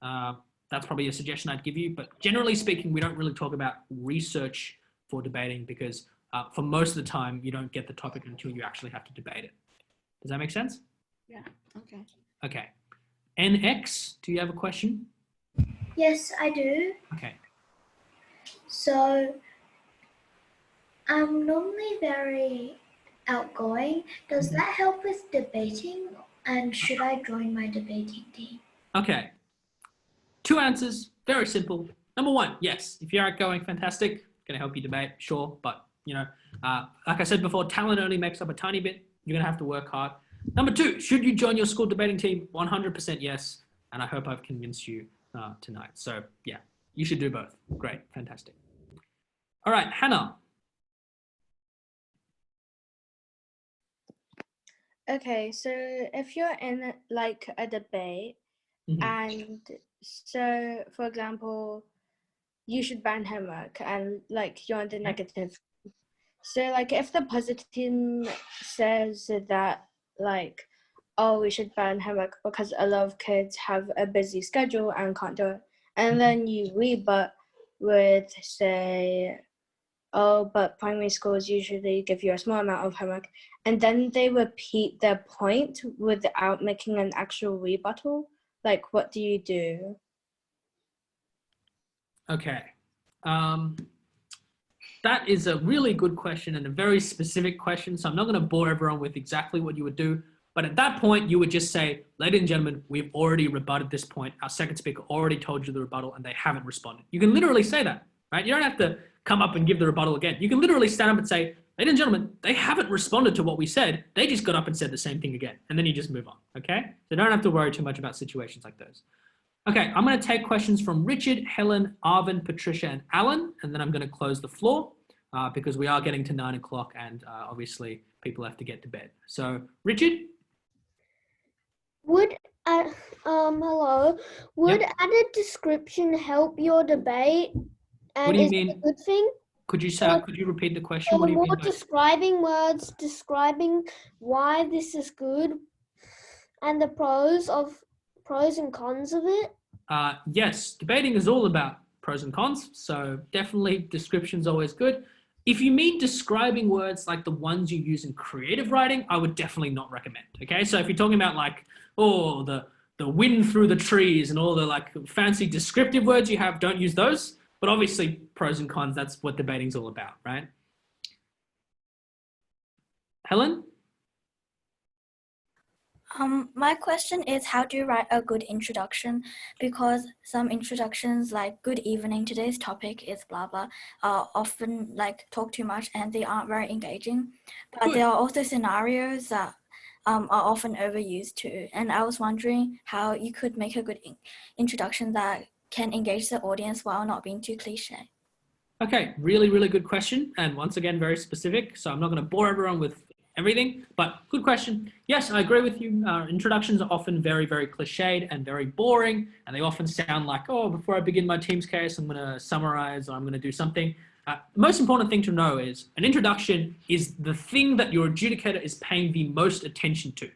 That's probably a suggestion I'd give you. But generally speaking, we don't really talk about research for debating because for most of the time, you don't get the topic until you actually have to debate it. Does that make sense? Yeah, okay. Okay. NX, do you have a question? Yes, I do. Okay. So, I'm normally very outgoing. Does that help with debating? And should I join my debating team? Okay. 2 answers, very simple. Number 1, yes. If you're outgoing, fantastic. Going to help you debate, sure. But, like I said before, talent only makes up a tiny bit. You're going to have to work hard. Number 2, should you join your school debating team? 100% yes. And I hope I've convinced you tonight. So, yeah, you should do both. Great, fantastic. All right, Hannah. Okay, so if you're in like a debate, and so for example, you should ban homework and like you're on the negative. So like if the positive team says that like, oh, we should ban homework because a lot of kids have a busy schedule and can't do it, and then you rebut with say, oh, but primary schools usually give you a small amount of homework, and then they repeat their point without making an actual rebuttal, like what do you do? Okay. That is a really good question and a very specific question. So I'm not going to bore everyone with exactly what you would do. But at that point, you would just say, ladies and gentlemen, we've already rebutted this point. Our second speaker already told you the rebuttal and they haven't responded. You can literally say that, right? You don't have to come up and give the rebuttal again. You can literally stand up and say, ladies and gentlemen, they haven't responded to what we said. They just got up and said the same thing again. And then you just move on, okay? So don't have to worry too much about situations like those. Okay, I'm going to take questions from Richard, Helen, Arvin, Patricia, and Alan, and then I'm going to close the floor because we are getting to 9 o'clock and obviously people have to get to bed. So, Richard? Would hello? Would added description help your debate? And What do you is mean? it a good thing? Could you repeat the question? So What do you more mean by describing words, describing why this is good, and the pros and cons of it. yes, debating is all about pros and cons. So definitely description's always good. If you mean describing words like the ones you use in creative writing, I would definitely not recommend. Okay, so if you're talking about like, oh, the wind through the trees and all the like fancy descriptive words you have, don't use those. But obviously pros and cons, that's what debating's all about, right? Helen? My question is, how do you write a good introduction? Because some introductions like good evening, today's topic is blah blah, often like talk too much and they aren't very engaging. But there are also scenarios that are often overused too. And I was wondering how you could make a good introduction that can engage the audience while not being too cliche. Okay, really, really good question. And once again, very specific. So I'm not going to bore everyone with everything, but good question. Yes, I agree with you. Introductions are often very, very cliched and very boring. And they often sound like, oh, before I begin my team's case, I'm going to summarize or I'm going to do something. The most important thing to know is an introduction is the thing that your adjudicator is paying the most attention to.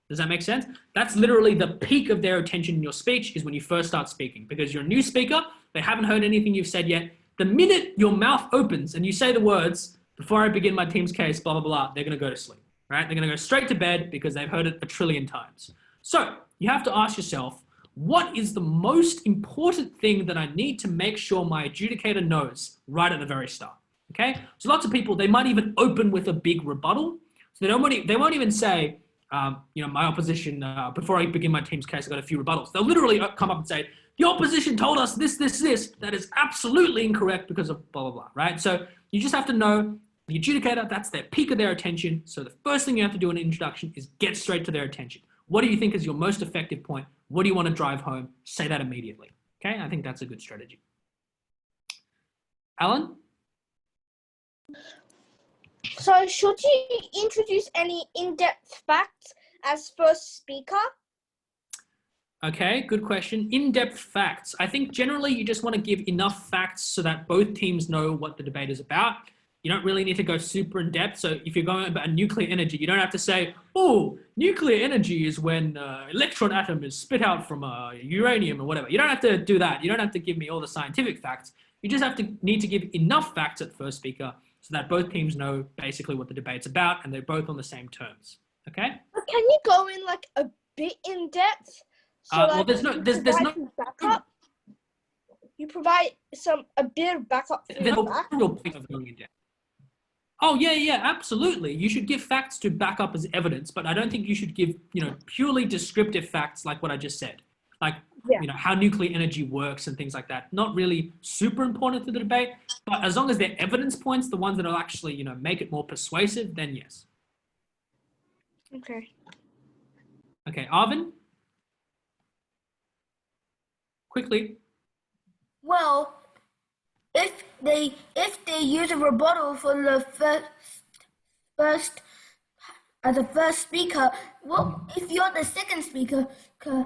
Does that make sense? That's literally the peak of their attention in your speech is when you first start speaking, because you're a new speaker, they haven't heard anything you've said yet. The minute your mouth opens and you say the words, before I begin my team's case, blah, blah, blah, they're going to go to sleep. right? They're going to go straight to bed because they've heard it a trillion times. So you have to ask yourself, what is the most important thing that I need to make sure my adjudicator knows right at the very start? Okay, so lots of people, they might even open with a big rebuttal. So they won't even say, my opposition, before I begin my team's case, I've got a few rebuttals. They'll literally come up and say, the opposition told us this. That is absolutely incorrect because of blah, blah, blah, right? So you just have to know the adjudicator, that's their peak of their attention. So the first thing you have to do in an introduction is get straight to their attention. What do you think is your most effective point? What do you want to drive home? Say that immediately. Okay, I think that's a good strategy. Alan? So should you introduce any in-depth facts as first speaker? Okay, good question. In-depth facts. I think generally you just want to give enough facts so that both teams know what the debate is about. You don't really need to go super in depth. So if you're going about nuclear energy, you don't have to say, oh, nuclear energy is when electron atom is spit out from uranium or whatever. You don't have to do that. You don't have to give me all the scientific facts. You just need to give enough facts at first speaker so that both teams know basically what the debate's about and they're both on the same terms. Okay? But can you go in like a bit in depth? So Well, there's no backup. You provide a bit of backup for your back. real point of going in depth. Oh yeah, absolutely. You should give facts to back up as evidence, but I don't think you should give, purely descriptive facts like what I just said. Like, how nuclear energy works and things like that. Not really super important to the debate, but as long as they're evidence points, the ones that will actually, make it more persuasive, then yes. Okay. Okay, Arvin? Quickly. Well, if they use a rebuttal for the first as a first speaker, well, if you're the second speaker, can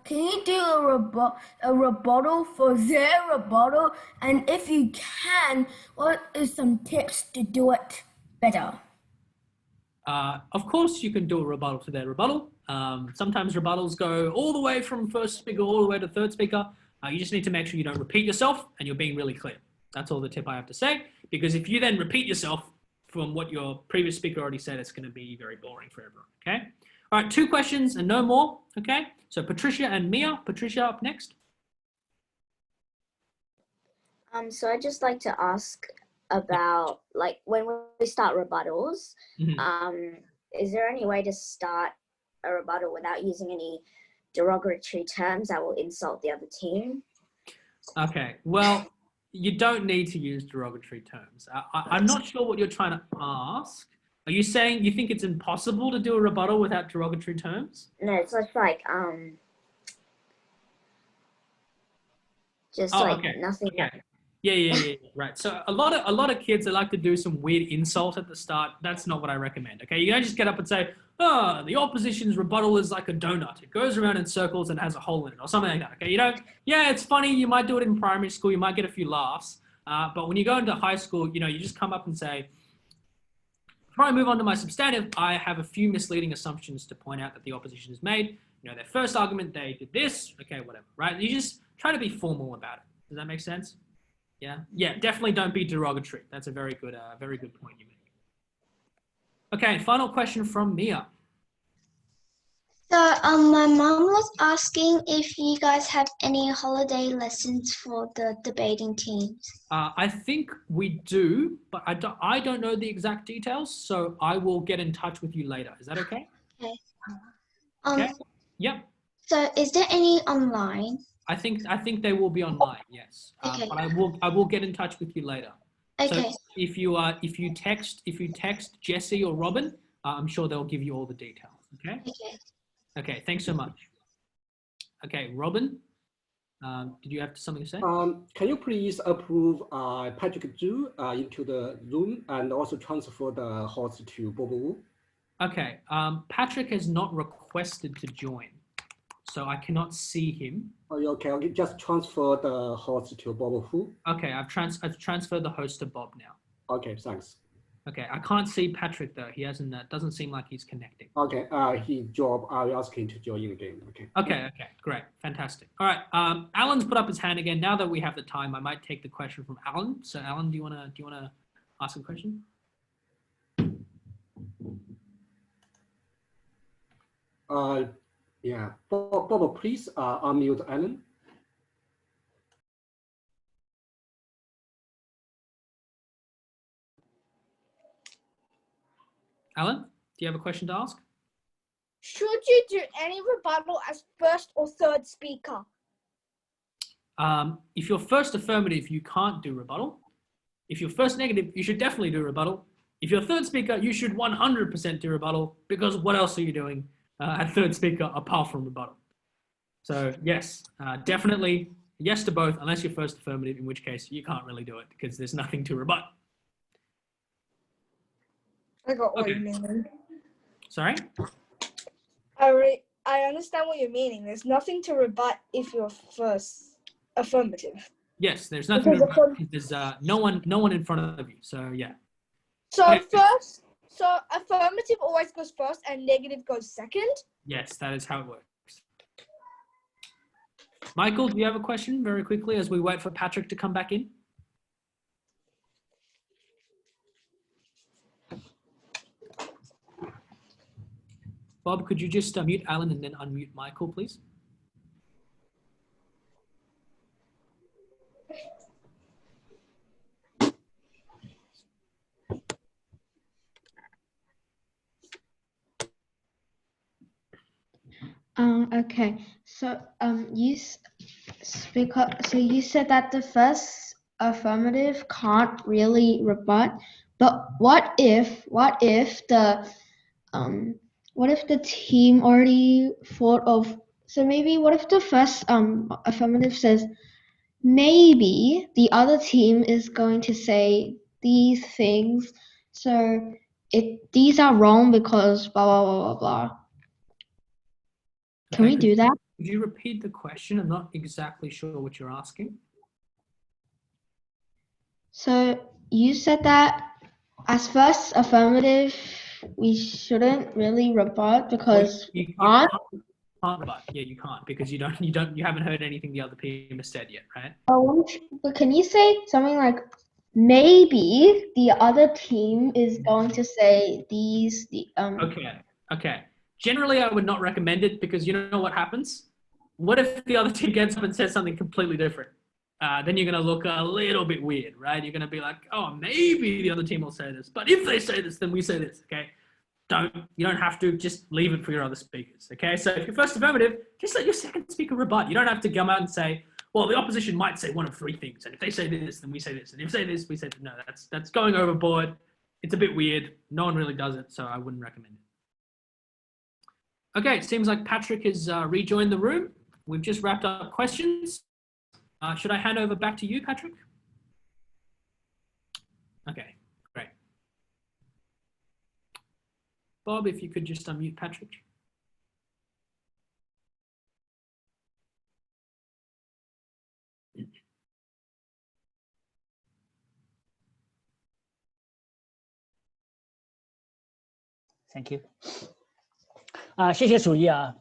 you do a rebuttal for their rebuttal? And if you can, what is some tips to do it better? Of course, you can do a rebuttal to their rebuttal. Sometimes rebuttals go all the way from first speaker all the way to third speaker. You just need to make sure you don't repeat yourself and you're being really clear. That's all the tip I have to say, because if you then repeat yourself from what your previous speaker already said, it's going to be very boring for everyone, okay? All right, 2 questions and no more, okay? So Patricia and Mia. Patricia up next. So I'd just like to ask about, like, when we start rebuttals, is there any way to start a rebuttal without using any derogatory terms that will insult the other team? Okay, well, you don't need to use derogatory terms. I'm not sure what you're trying to ask. Are you saying you think it's impossible to do a rebuttal without derogatory terms? No, it's just like, nothing. Okay. Yeah, right. So a lot of kids, they like to do some weird insult at the start. That's not what I recommend, okay? You don't just get up and say, oh, the opposition's rebuttal is like a donut. It goes around in circles and has a hole in it or something like that, okay? You don't, yeah, it's funny. You might do it in primary school. You might get a few laughs. But when you go into high school, you just come up and say, before I move on to my substantive, I have a few misleading assumptions to point out that the opposition has made. Their first argument, they did this, okay, whatever, right? You just try to be formal about it. Does that make sense? Yeah, definitely don't be derogatory. That's a very good point you make. Okay, final question from Mia. So, my mom was asking if you guys have any holiday lessons for the debating teams. I think we do, but I don't know the exact details, so I will get in touch with you later. Is that okay? Okay. Okay. Yep. So, is there any online? I think they will be online. Yes. Okay. But I will get in touch with you later. Okay. So if you text Jesse or Robin, I'm sure they'll give you all the details. Okay. Okay. Okay. Thanks so much. Okay, Robin, did you have something to say? Can you please approve Patrick Zhu into the Zoom and also transfer the host to Bobo Wu? Okay. Patrick has not requested to join, so I cannot see him. Oh, okay. I'll just transfer the host to Bobo Wu. Okay, I've transferred the host to Bob now. Okay, thanks. Okay, I can't see Patrick though. He hasn't. Doesn't seem like he's connecting. Okay, he dropped. I'll ask him to join again. Okay. Okay, great, fantastic. All right, Alan's put up his hand again. Now that we have the time, I might take the question from Alan. So, Alan, do you wanna ask a question? Yeah, Bob, please unmute Alan. Alan, do you have a question to ask? Should you do any rebuttal as first or third speaker? If you're first affirmative, you can't do rebuttal. If you're first negative, you should definitely do rebuttal. If you're third speaker, you should 100% do rebuttal, because what else are you doing at third speaker apart from rebuttal? So yes, definitely yes to both, unless you're first affirmative, in which case you can't really do it because there's nothing to rebut. I got what you mean. Sorry? I understand what you're meaning. There's nothing to rebut if you're first affirmative. Yes, there's nothing to rebut because there's no one in front of you. So yeah. So so affirmative always goes first and negative goes second? Yes, that is how it works. Michael, do you have a question very quickly as we wait for Patrick to come back in? Bob, could you just mute Alan and then unmute Michael, please? Okay, so you said that the first affirmative can't really rebut, but what if the team already thought of, so maybe what if the first affirmative says maybe the other team is going to say these things, so these are wrong because blah blah blah blah blah. Can we do that? Could you repeat the question? I'm not exactly sure what you're asking. So you said that as first affirmative, we shouldn't really rebut because you can't rebut. Yeah, you can't because you haven't heard anything the other team has said yet, right? But can you say something like maybe the other team is going to say these Okay. Generally, I would not recommend it because you know what happens? What if the other team gets up and says something completely different? Then you're going to look a little bit weird, right? You're going to be like, oh, maybe the other team will say this. But if they say this, then we say this, okay? You don't have to, just leave it for your other speakers, okay? So if you're first affirmative, just let your second speaker rebut. You don't have to come out and say, well, the opposition might say one of three things. And if they say this, then we say this. And if they say this, we say this. No, that's going overboard. It's a bit weird. No one really does it, so I wouldn't recommend it. Okay, it seems like Patrick has rejoined the room. We've just wrapped up questions. Should I hand over back to you, Patrick? Okay, great. Bob, if you could just unmute Patrick. Thank you. 谢谢楚毅啊，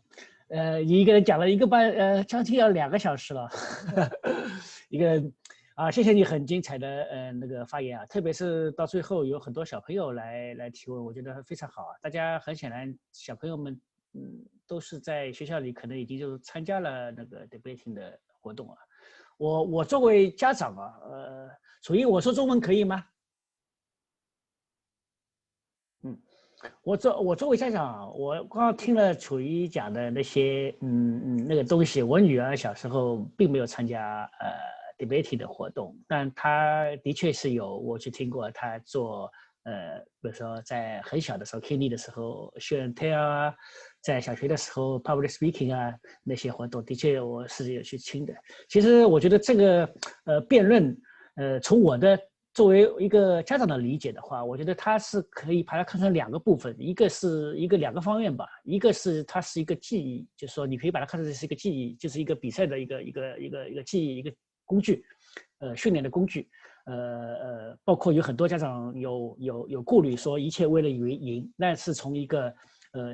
你一个人讲了将近要2个小时了，谢谢你很精彩的那个发言啊，特别是到最后有很多小朋友来提问，我觉得非常好啊。大家很显然小朋友们都是在学校里可能已经就参加了那个 debating 的活动啊。我作为家长啊，楚毅，我说中文可以吗？我作为家长，我刚刚听了楚瑜讲的那些那个东西，我女儿小时候并没有参加debating 的活动，但她的确是有我去听过她做比如说在很小的时候 K 的时候 show and tell 啊，在小学的时候 public speaking 啊那些活动，的确我是有去听的。其实我觉得这个辩论从我的作为一个家长的理解的话，我觉得它是可以把它看成2个部分，一个是2个方面吧，一个是它是一个记忆，就是说你可以把它看成是一个记忆，就是一个比赛的一个记忆，一个工具，训练的工具，包括有很多家长有顾虑说一切为了赢，那是从一个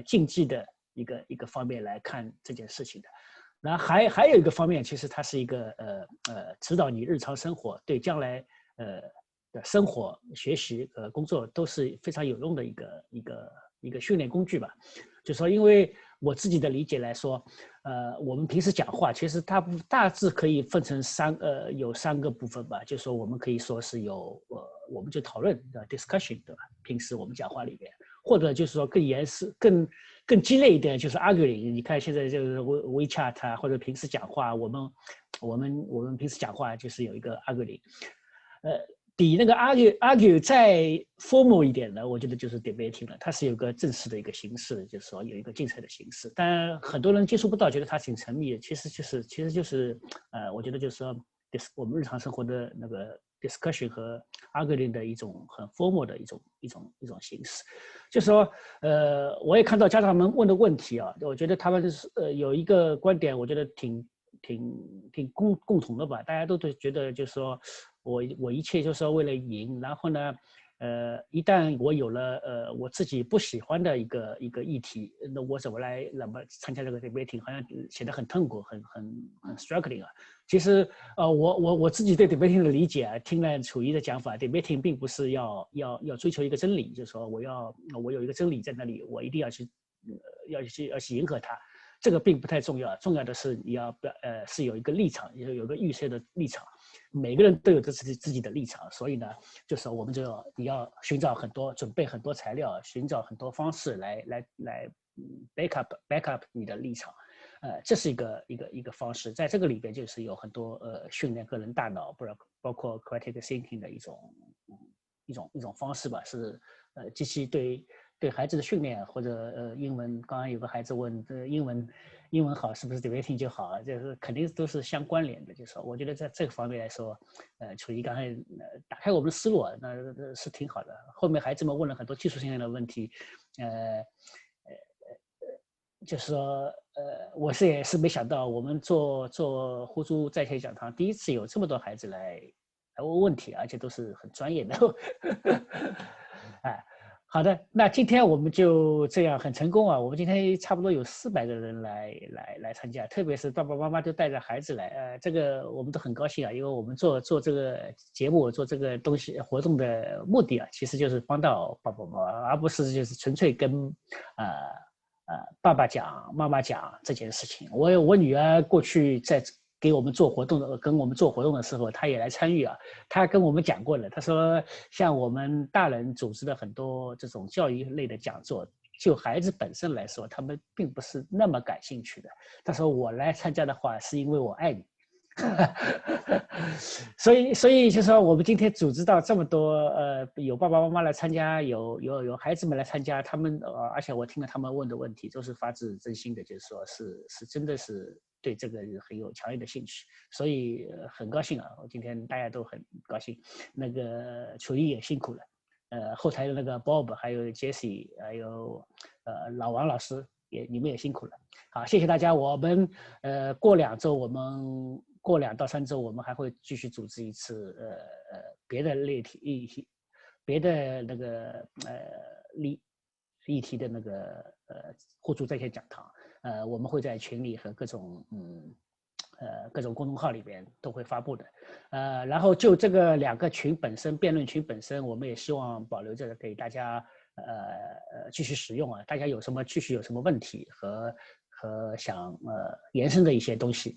竞技的一个方面来看这件事情的。然后还有一个方面，其实它是一个指导你日常生活，对将来的生活、学习、工作都是非常有用的一个训练工具吧。就说，因为我自己的理解来说，我们平时讲话其实大致可以分成有3个部分吧，就是说我们可以说是有我们就讨论的 discussion， 对吧？平时我们讲话里边，或者就是说更严肃、更激烈一点，就是 arguing。你看现在就是 WeChat 啊，或者平时讲话，我们平时讲话就是有一个 arguing，比那个 argue 再 formal 一点的，我觉得就是 debating 了。它是有个正式的一个形式，就是说有一个竞赛的形式。但很多人接触不到，觉得它挺神秘的。其实就是我觉得就是说我们日常生活的那个 discussion 和 arguing 的一种很 formal 的一种形式。就是说我也看到家长们问的问题啊，我觉得他们有一个观点，我觉得挺共同的吧。大家都觉得就是说。我一切就是为了赢，然后呢，一旦我有了我自己不喜欢的一个议题，那我怎么参加这个 debating， 好像显得很痛苦，很 struggling 啊。其实我自己对 debating 的理解啊，听了楚瑜的讲法 ，debating 并不是要追求一个真理，就是说我有一个真理在那里，我一定要去迎合它。这个并不太重要，重要的是你要是有一个立场，有一个预设的立场。每个人都有自己的立场，所以呢，就是我们你要准备很多材料，寻找很多方式来back up 你的立场，这是一个方式。在这个里边就是有很多训练个人大脑，包括 critical thinking 的一种方式吧，是机器对孩子的训练，或者英文，刚刚有个孩子问，英文好是不是 debating 就好？就是肯定都是相关联的。就是说，我觉得在这个方面来说，楚瑜刚才打开我们的思路啊，那是挺好的。后面孩子们问了很多技术性的问题，就是说，我也是没想到，我们做互助在线讲堂，第一次有这么多孩子来问问题，而且都是很专业的。好的，那今天我们就这样很成功啊！我们今天差不多有400个人来参加，特别是爸爸妈妈都带着孩子来，这个我们都很高兴啊，因为我们做这个节目、做这个活动的目的啊，其实就是帮到爸爸妈妈，而不是就是纯粹跟爸爸讲、妈妈讲这件事情。我女儿过去跟我们做活动的时候，他也来参与啊。他跟我们讲过了，他说像我们大人组织的很多这种教育类的讲座，就孩子本身来说，他们并不是那么感兴趣的。他说我来参加的话，是因为我爱你。所以就是说，我们今天组织到这么多，有爸爸妈妈来参加，有孩子们来参加，他们而且我听了他们问的问题，都是发自真心的，就是说是真的是对这个很有强烈的兴趣，所以很高兴啊！我今天大家都很高兴，那个楚瑜也辛苦了，后台的那个 Bob 还有 Jessie 还有老王老师你们也辛苦了。好，谢谢大家。我们过2周我们。过2到3周，我们还会继续组织一次别的别的那个议题的那个互助在线讲堂，我们会在群里和各种公众号里边都会发布的，然后就这个2个群本身，辩论群本身，我们也希望保留着给大家继续使用啊，大家有什么问题和想延伸的一些东西，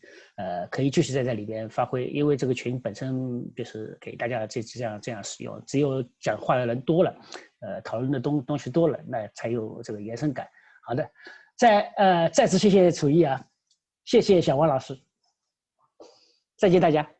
可以继续在这里边发挥，因为这个群本身就是给大家这样使用，只有讲话的人多了，讨论的东西多了，那才有这个延伸感。好的，再次谢谢楚瑜啊，谢谢小王老师，再见大家。